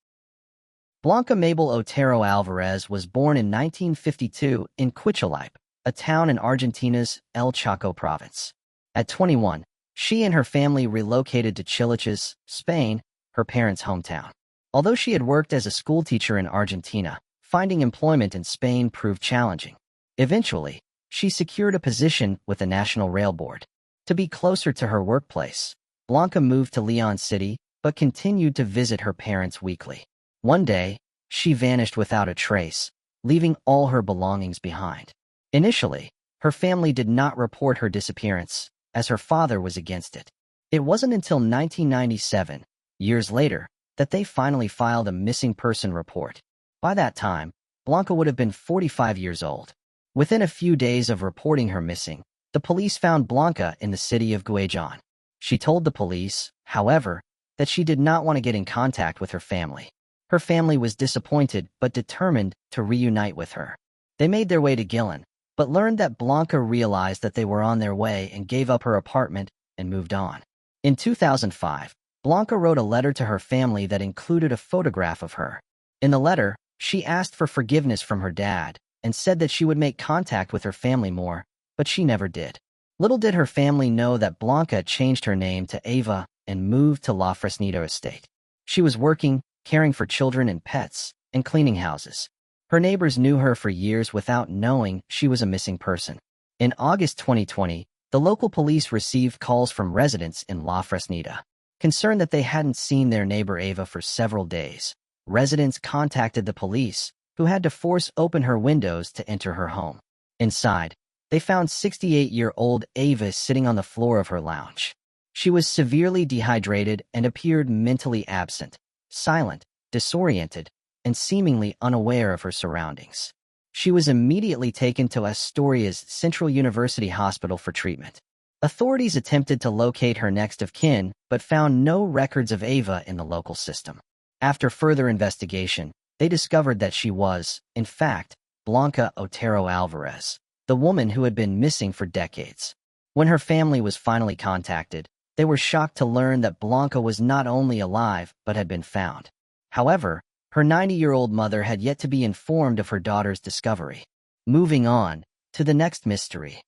Blanca Mabel Otero Alvarez was born in 1952 in Quichilipe, a town in Argentina's El Chaco province. At 21, she and her family relocated to Chiliches, Spain, her parents' hometown. Although she had worked as a schoolteacher in Argentina, finding employment in Spain proved challenging. Eventually, she secured a position with the National Rail Board. To be closer to her workplace, Blanca moved to Leon City but continued to visit her parents weekly. One day, she vanished without a trace, leaving all her belongings behind. Initially, her family did not report her disappearance, as her father was against it. It wasn't until 1997, years later, that they finally filed a missing person report. By that time, Blanca would have been 45 years old. Within a few days of reporting her missing, the police found Blanca in the city of Guajan. She told the police, however, that she did not want to get in contact with her family. Her family was disappointed but determined to reunite with her. They made their way to Gillen, but learned that Blanca realized that they were on their way and gave up her apartment and moved on. In 2005, Blanca wrote a letter to her family that included a photograph of her. In the letter, she asked for forgiveness from her dad and said that she would make contact with her family more, but she never did. Little did her family know that Blanca changed her name to Ava and moved to La Fresneda estate. She was working, caring for children and pets, and cleaning houses. Her neighbors knew her for years without knowing she was a missing person. In August 2020, the local police received calls from residents in La Fresneda. Concerned that they hadn't seen their neighbor Ava for several days, residents contacted the police, who had to force open her windows to enter her home. Inside, they found 68-year-old Ava sitting on the floor of her lounge. She was severely dehydrated and appeared mentally absent, silent, disoriented, and seemingly unaware of her surroundings. She was immediately taken to Asturia's Central University Hospital for treatment. Authorities attempted to locate her next of kin, but found no records of Ava in the local system. After further investigation, they discovered that she was, in fact, Blanca Otero Alvarez, the woman who had been missing for decades. When her family was finally contacted, they were shocked to learn that Blanca was not only alive but had been found. However, her 90-year-old mother had yet to be informed of her daughter's discovery. Moving on to the next mystery.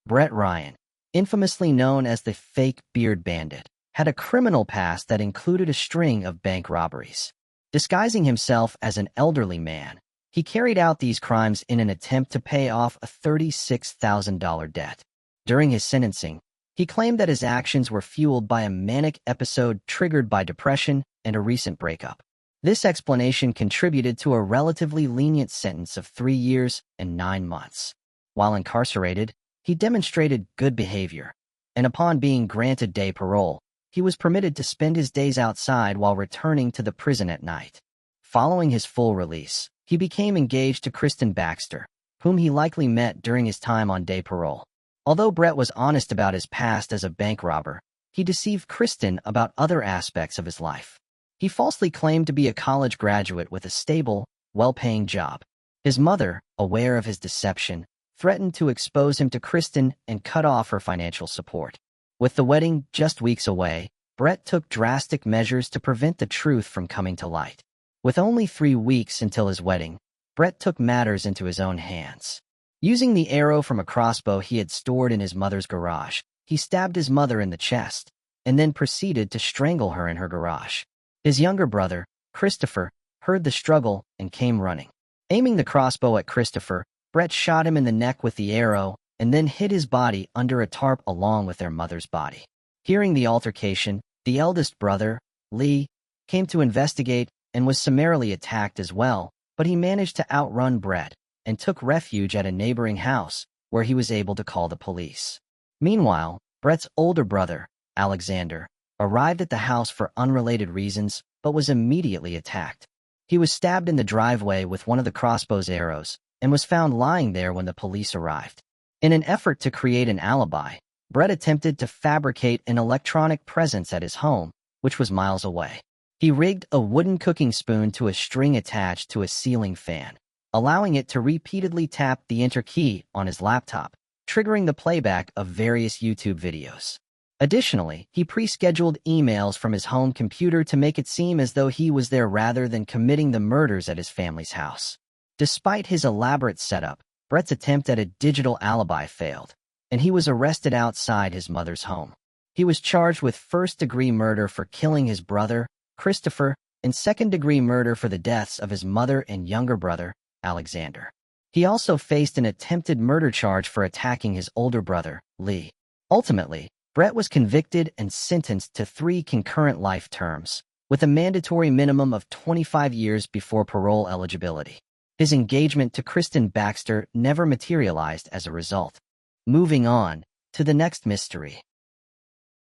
Brett Ryan, infamously known as the fake beard bandit, had a criminal past that included a string of bank robberies. Disguising himself as an elderly man, he carried out these crimes in an attempt to pay off a $36,000 debt. During his sentencing, he claimed that his actions were fueled by a manic episode triggered by depression and a recent breakup. This explanation contributed to a relatively lenient sentence of 3 years and 9 months. While incarcerated, he demonstrated good behavior, and upon being granted day parole, he was permitted to spend his days outside while returning to the prison at night. Following his full release, he became engaged to Kristen Baxter, whom he likely met during his time on day parole. Although Brett was honest about his past as a bank robber, he deceived Kristen about other aspects of his life. He falsely claimed to be a college graduate with a stable, well-paying job. His mother, aware of his deception, threatened to expose him to Kristen and cut off her financial support. With the wedding just weeks away, Brett took drastic measures to prevent the truth from coming to light. With only 3 weeks until his wedding, Brett took matters into his own hands. Using the arrow from a crossbow he had stored in his mother's garage, he stabbed his mother in the chest, and then proceeded to strangle her in her garage. His younger brother, Christopher, heard the struggle and came running. Aiming the crossbow at Christopher, Brett shot him in the neck with the arrow and then hid his body under a tarp along with their mother's body. Hearing the altercation, the eldest brother, Lee, came to investigate and was summarily attacked as well, but he managed to outrun Brett and took refuge at a neighboring house, where he was able to call the police. Meanwhile, Brett's older brother, Alexander, arrived at the house for unrelated reasons but was immediately attacked. He was stabbed in the driveway with one of the crossbow's arrows and was found lying there when the police arrived. In an effort to create an alibi, Brett attempted to fabricate an electronic presence at his home, which was miles away. He rigged a wooden cooking spoon to a string attached to a ceiling fan, allowing it to repeatedly tap the enter key on his laptop, triggering the playback of various YouTube videos. Additionally, he pre-scheduled emails from his home computer to make it seem as though he was there rather than committing the murders at his family's house. Despite his elaborate setup, Brett's attempt at a digital alibi failed, and he was arrested outside his mother's home. He was charged with first-degree murder for killing his brother, Christopher, and second-degree murder for the deaths of his mother and younger brother, Alexander. He also faced an attempted murder charge for attacking his older brother, Lee. Ultimately, Brett was convicted and sentenced to 3 concurrent life terms, with a mandatory minimum of 25 years before parole eligibility. His engagement to Kristen Baxter never materialized as a result. Moving on to the next mystery.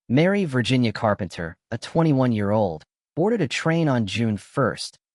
Mary Virginia Carpenter, a 21-year-old, boarded a train on June 1,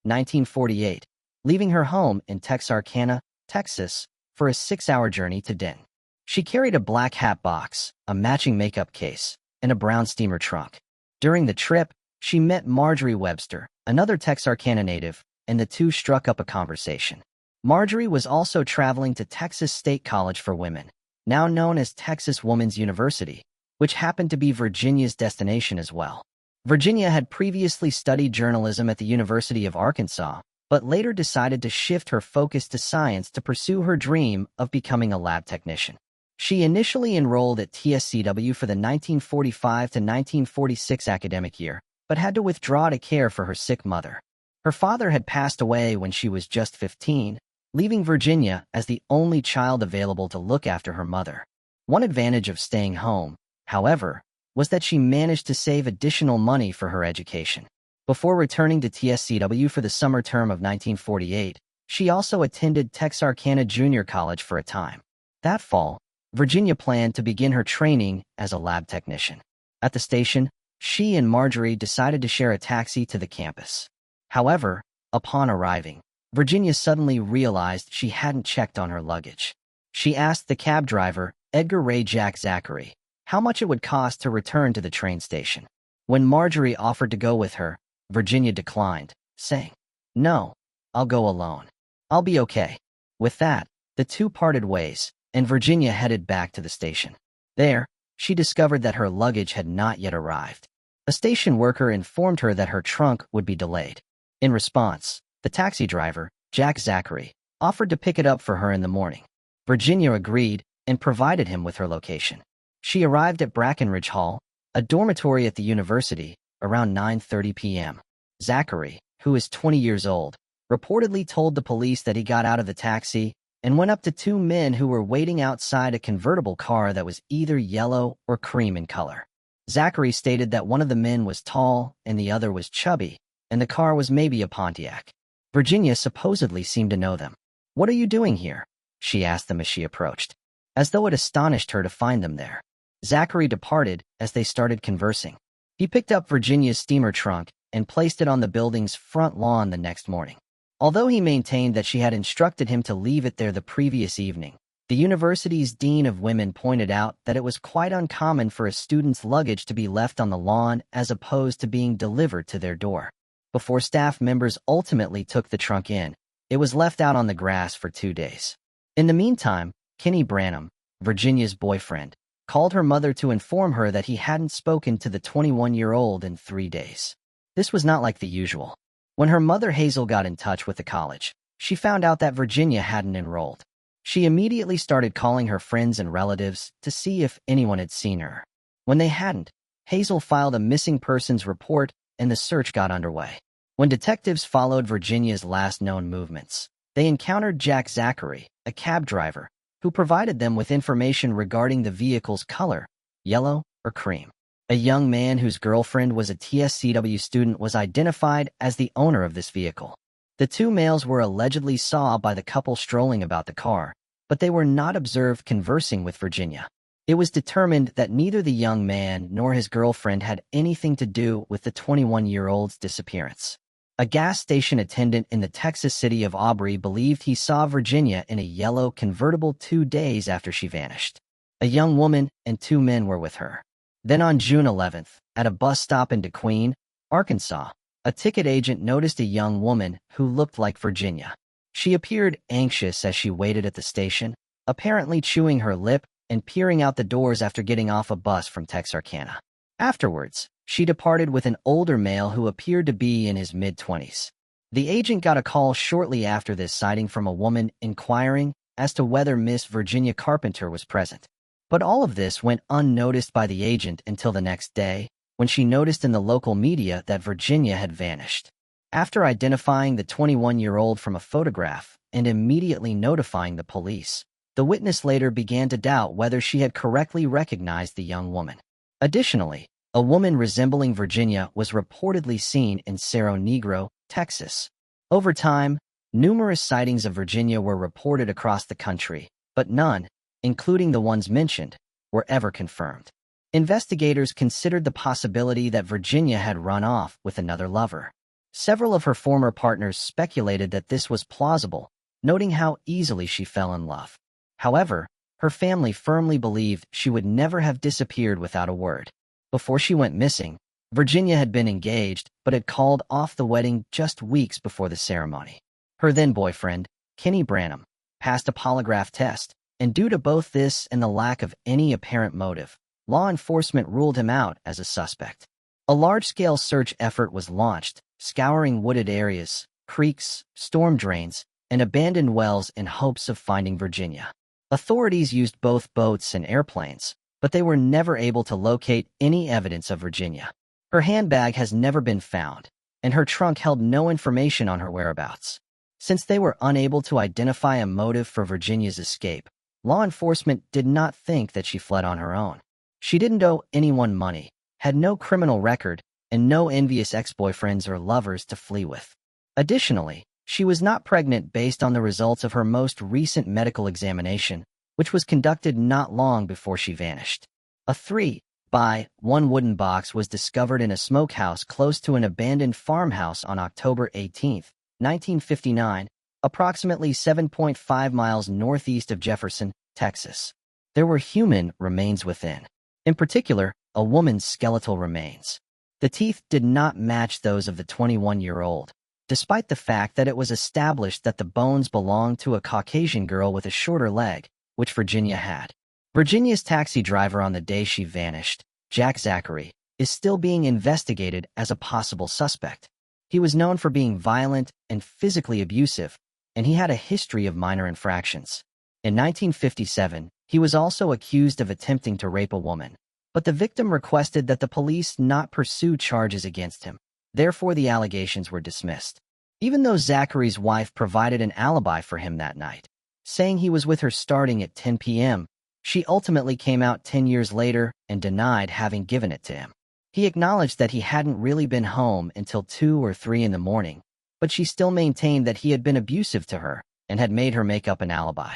1948, leaving her home in Texarkana, Texas, for a 6-hour journey to Denton. She carried a black hat box, a matching makeup case, and a brown steamer trunk. During the trip, she met Marjorie Webster, another Texarkana native, and the two struck up a conversation. Marjorie was also traveling to Texas State College for Women, now known as Texas Woman's University, which happened to be Virginia's destination as well. Virginia had previously studied journalism at the University of Arkansas, but later decided to shift her focus to science to pursue her dream of becoming a lab technician. She initially enrolled at TSCW for the 1945 to 1946 academic year, but had to withdraw to care for her sick mother. Her father had passed away when she was just 15, leaving Virginia as the only child available to look after her mother. One advantage of staying home, however, was that she managed to save additional money for her education. Before returning to TSCW for the summer term of 1948, she also attended Texarkana Junior College for a time. That fall, Virginia planned to begin her training as a lab technician. At the station, she and Marjorie decided to share a taxi to the campus. However, upon arriving, Virginia suddenly realized she hadn't checked on her luggage. She asked the cab driver, Edgar Ray Jack Zachary, how much it would cost to return to the train station. When Marjorie offered to go with her, Virginia declined, saying, "No, I'll go alone. I'll be okay." With that, the two parted ways, and Virginia headed back to the station. There, she discovered that her luggage had not yet arrived. A station worker informed her that her trunk would be delayed. In response, the taxi driver, Jack Zachary, offered to pick it up for her in the morning. Virginia agreed and provided him with her location. She arrived at Brackenridge Hall, a dormitory at the university, around 9:30 p.m. Zachary, who is 20 years old, reportedly told the police that he got out of the taxi and went up to 2 men who were waiting outside a convertible car that was either yellow or cream in color. Zachary stated that one of the men was tall and the other was chubby, and the car was maybe a Pontiac. Virginia supposedly seemed to know them. "What are you doing here?" she asked them as she approached, as though it astonished her to find them there. Zachary departed as they started conversing. He picked up Virginia's steamer trunk and placed it on the building's front lawn the next morning. Although he maintained that she had instructed him to leave it there the previous evening, the university's dean of women pointed out that it was quite uncommon for a student's luggage to be left on the lawn as opposed to being delivered to their door. Before staff members ultimately took the trunk in, it was left out on the grass for 2 days. In the meantime, Kenny Branham, Virginia's boyfriend, called her mother to inform her that he hadn't spoken to the 21-year-old in 3 days. This was not like the usual. When her mother Hazel got in touch with the college, she found out that Virginia hadn't enrolled. She immediately started calling her friends and relatives to see if anyone had seen her. When they hadn't, Hazel filed a missing persons report and the search got underway. When detectives followed Virginia's last known movements, they encountered Jack Zachary, a cab driver, who provided them with information regarding the vehicle's color, yellow or cream. A young man whose girlfriend was a TSCW student was identified as the owner of this vehicle. The 2 males were allegedly saw by the couple strolling about the car, but they were not observed conversing with Virginia. It was determined that neither the young man nor his girlfriend had anything to do with the 21-year-old's disappearance. A gas station attendant in the Texas city of Aubrey believed he saw Virginia in a yellow convertible 2 days after she vanished. A young woman and 2 men were with her. Then on June 11th, at a bus stop in DeQueen, Arkansas, a ticket agent noticed a young woman who looked like Virginia. She appeared anxious as she waited at the station, apparently chewing her lip and peering out the doors after getting off a bus from Texarkana. Afterwards, she departed with an older male who appeared to be in his mid-20s. The agent got a call shortly after this sighting from a woman inquiring as to whether Miss Virginia Carpenter was present. But all of this went unnoticed by the agent until the next day, when she noticed in the local media that Virginia had vanished. After identifying the 21-year-old from a photograph and immediately notifying the police, the witness later began to doubt whether she had correctly recognized the young woman. Additionally, a woman resembling Virginia was reportedly seen in Cerro Negro, Texas. Over time, numerous sightings of Virginia were reported across the country, but none, including the ones mentioned, were ever confirmed. Investigators considered the possibility that Virginia had run off with another lover. Several of her former partners speculated that this was plausible, noting how easily she fell in love. However, her family firmly believed she would never have disappeared without a word. Before she went missing, Virginia had been engaged but had called off the wedding just weeks before the ceremony. Her then-boyfriend, Kenny Branham, passed a polygraph test, and due to both this and the lack of any apparent motive, law enforcement ruled him out as a suspect. A large-scale search effort was launched, scouring wooded areas, creeks, storm drains, and abandoned wells in hopes of finding Virginia. Authorities used both boats and airplanes, but they were never able to locate any evidence of Virginia. Her handbag has never been found, and her trunk held no information on her whereabouts. Since they were unable to identify a motive for Virginia's escape, law enforcement did not think that she fled on her own. She didn't owe anyone money, had no criminal record, and no envious ex-boyfriends or lovers to flee with. Additionally, she was not pregnant based on the results of her most recent medical examination, which was conducted not long before she vanished. A 3x1 wooden box was discovered in a smokehouse close to an abandoned farmhouse on October 18, 1959, approximately 7.5 miles northeast of Jefferson, Texas. There were human remains within. In particular, a woman's skeletal remains. The teeth did not match those of the 21-year-old, despite the fact that it was established that the bones belonged to a Caucasian girl with a shorter leg, which Virginia had. Virginia's taxi driver on the day she vanished, Jack Zachary, is still being investigated as a possible suspect. He was known for being violent and physically abusive, and he had a history of minor infractions. In 1957, he was also accused of attempting to rape a woman, but the victim requested that the police not pursue charges against him. Therefore, the allegations were dismissed. Even though Zachary's wife provided an alibi for him that night, saying he was with her starting at 10 p.m., she ultimately came out 10 years later and denied having given it to him. He acknowledged that he hadn't really been home until 2 or 3 in the morning, but she still maintained that he had been abusive to her and had made her make up an alibi.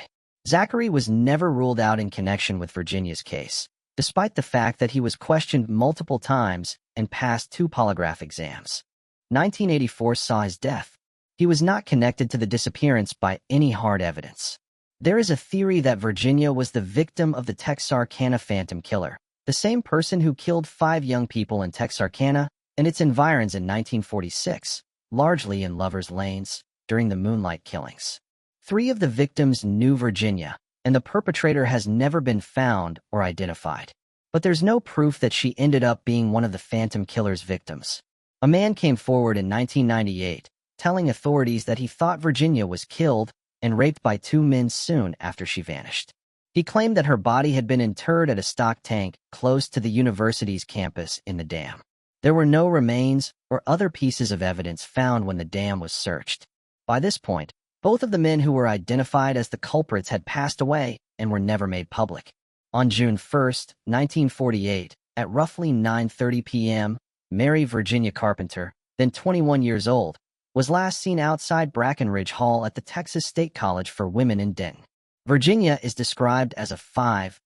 Zachary was never ruled out in connection with Virginia's case, despite the fact that he was questioned multiple times and passed 2 polygraph exams. 1984 saw his death. He was not connected to the disappearance by any hard evidence. There is a theory that Virginia was the victim of the Texarkana Phantom Killer, the same person who killed 5 young people in Texarkana and its environs in 1946, largely in lovers' lanes, during the Moonlight Killings. 3 of the victims knew Virginia, and the perpetrator has never been found or identified. But there's no proof that she ended up being one of the Phantom Killer's victims. A man came forward in 1998, telling authorities that he thought Virginia was killed and raped by 2 men soon after she vanished. He claimed that her body had been interred at a stock tank close to the university's campus in the dam. There were no remains or other pieces of evidence found when the dam was searched. By this point, both of the men who were identified as the culprits had passed away and were never made public. On June 1, 1948, at roughly 9:30 p.m., Mary Virginia Carpenter, then 21 years old, was last seen outside Brackenridge Hall at the Texas State College for Women in Denton. Virginia is described as a 5',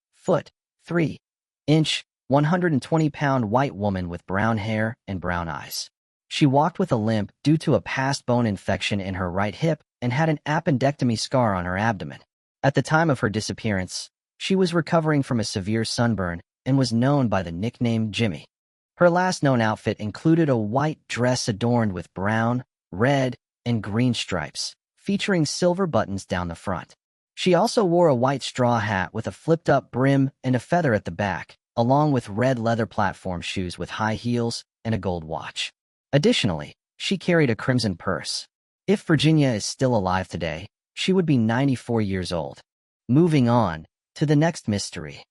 3-inch, 120-pound white woman with brown hair and brown eyes. She walked with a limp due to a past bone infection in her right hip and had an appendectomy scar on her abdomen. At the time of her disappearance, she was recovering from a severe sunburn and was known by the nickname Jimmy. Her last known outfit included a white dress adorned with brown, red, and green stripes, featuring silver buttons down the front. She also wore a white straw hat with a flipped-up brim and a feather at the back, along with red leather platform shoes with high heels and a gold watch. Additionally, she carried a crimson purse. If Virginia is still alive today, she would be 94 years old. Moving on to the next mystery.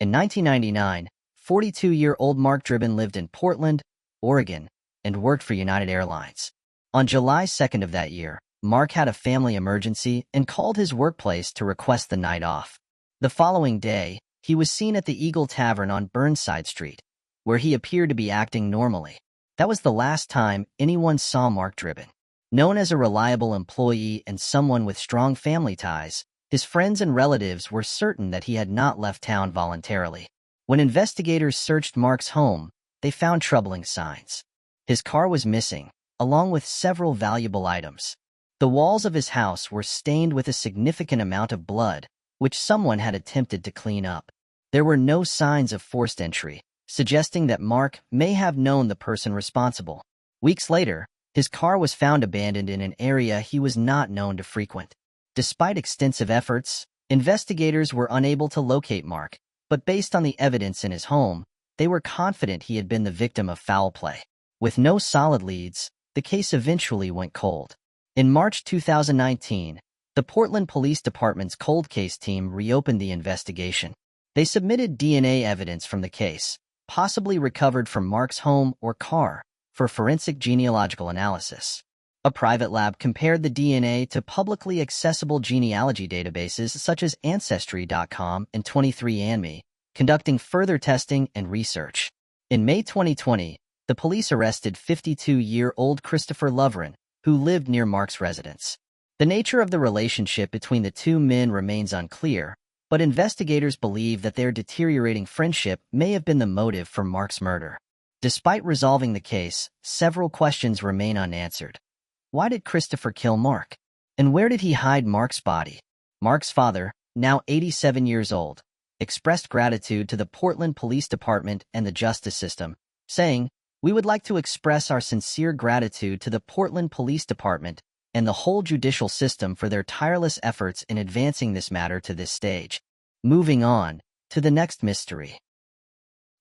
In 1999, 42-year-old Mark Dribbin lived in Portland, Oregon, and worked for United Airlines. On July 2nd of that year, Mark had a family emergency and called his workplace to request the night off. The following day, he was seen at the Eagle Tavern on Burnside Street, where he appeared to be acting normally. That was the last time anyone saw Mark Dribbin. Known as a reliable employee and someone with strong family ties, his friends and relatives were certain that he had not left town voluntarily. When investigators searched Mark's home, they found troubling signs. His car was missing, along with several valuable items. The walls of his house were stained with a significant amount of blood, which someone had attempted to clean up. There were no signs of forced entry, suggesting that Mark may have known the person responsible. Weeks later, his car was found abandoned in an area he was not known to frequent. Despite extensive efforts, investigators were unable to locate Mark, but based on the evidence in his home, they were confident he had been the victim of foul play. With no solid leads, the case eventually went cold. In March 2019, the Portland Police Department's cold case team reopened the investigation. They submitted DNA evidence from the case, possibly recovered from Mark's home or car, for forensic genealogical analysis. A private lab compared the DNA to publicly accessible genealogy databases such as Ancestry.com and 23andMe, conducting further testing and research. In May 2020, the police arrested 52-year-old Christopher Lovren, who lived near Mark's residence. The nature of the relationship between the two men remains unclear, but investigators believe that their deteriorating friendship may have been the motive for Mark's murder. Despite resolving the case, several questions remain unanswered. Why did Christopher kill Mark? And where did he hide Mark's body? Mark's father, now 87 years old, expressed gratitude to the Portland Police Department and the justice system, saying, "We would like to express our sincere gratitude to the Portland Police Department and the whole judicial system for their tireless efforts in advancing this matter to this stage." Moving on to the next mystery.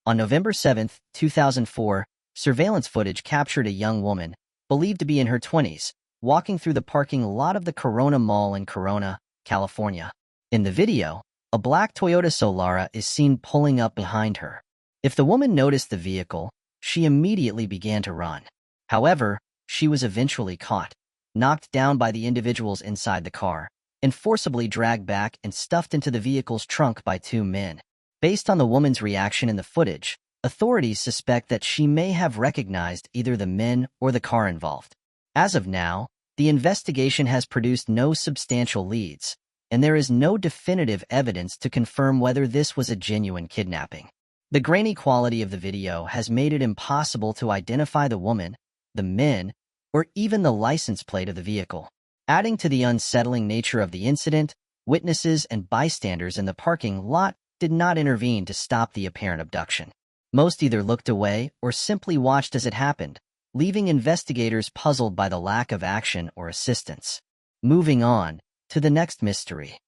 On November 7, 2004, surveillance footage captured a young woman, believed to be in her 20s, walking through the parking lot of the Corona Mall in Corona, California. In the video, a black Toyota Solara is seen pulling up behind her. If the woman noticed the vehicle, she immediately began to run. However, she was eventually caught, knocked down by the individuals inside the car, and forcibly dragged back and stuffed into the vehicle's trunk by two men. Based on the woman's reaction in the footage, authorities suspect that she may have recognized either the men or the car involved. As of now, the investigation has produced no substantial leads, and there is no definitive evidence to confirm whether this was a genuine kidnapping. The grainy quality of the video has made it impossible to identify the woman, the men, or even the license plate of the vehicle. Adding to the unsettling nature of the incident, witnesses and bystanders in the parking lot did not intervene to stop the apparent abduction. Most either looked away or simply watched as it happened, leaving investigators puzzled by the lack of action or assistance. Moving on to the next mystery.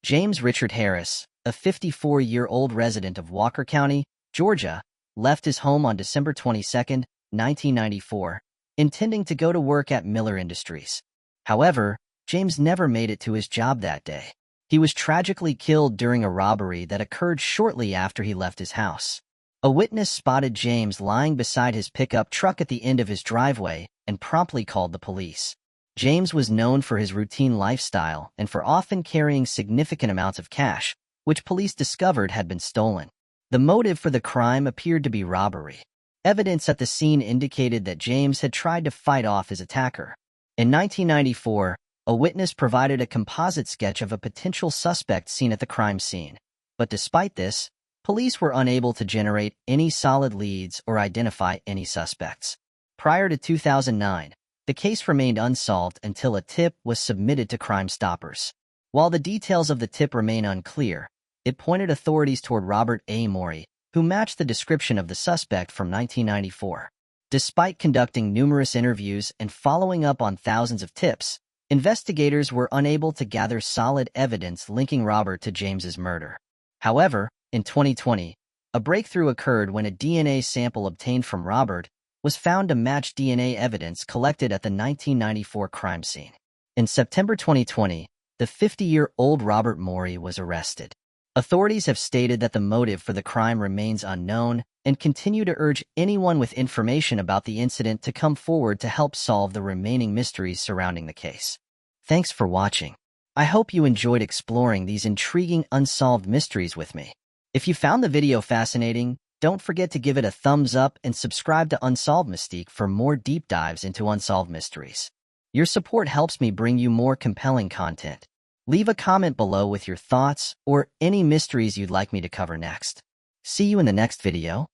James Richard Harris, a 54-year-old resident of Walker County, Georgia, left his home on December 22, 1994, intending to go to work at Miller Industries. However, James never made it to his job that day. He was tragically killed during a robbery that occurred shortly after he left his house. A witness spotted James lying beside his pickup truck at the end of his driveway and promptly called the police. James was known for his routine lifestyle and for often carrying significant amounts of cash, which police discovered had been stolen. The motive for the crime appeared to be robbery. Evidence at the scene indicated that James had tried to fight off his attacker. In 1994, a witness provided a composite sketch of a potential suspect seen at the crime scene, But despite this, police were unable to generate any solid leads or identify any suspects. Prior to 2009, the case remained unsolved until a tip was submitted to Crime Stoppers. While the details of the tip remain unclear, it pointed authorities toward Robert A. Morey, who matched the description of the suspect from 1994. Despite conducting numerous interviews and following up on thousands of tips, investigators were unable to gather solid evidence linking Robert to James's murder. However, in 2020, a breakthrough occurred when a DNA sample obtained from Robert was found to match DNA evidence collected at the 1994 crime scene. In September 2020, the 50-year-old Robert Morey was arrested. Authorities have stated that the motive for the crime remains unknown and continue to urge anyone with information about the incident to come forward to help solve the remaining mysteries surrounding the case. Thanks for watching. I hope you enjoyed exploring these intriguing unsolved mysteries with me. If you found the video fascinating, don't forget to give it a thumbs up and subscribe to Unsolved Mystique for more deep dives into unsolved mysteries. Your support helps me bring you more compelling content. Leave a comment below with your thoughts or any mysteries you'd like me to cover next. See you in the next video.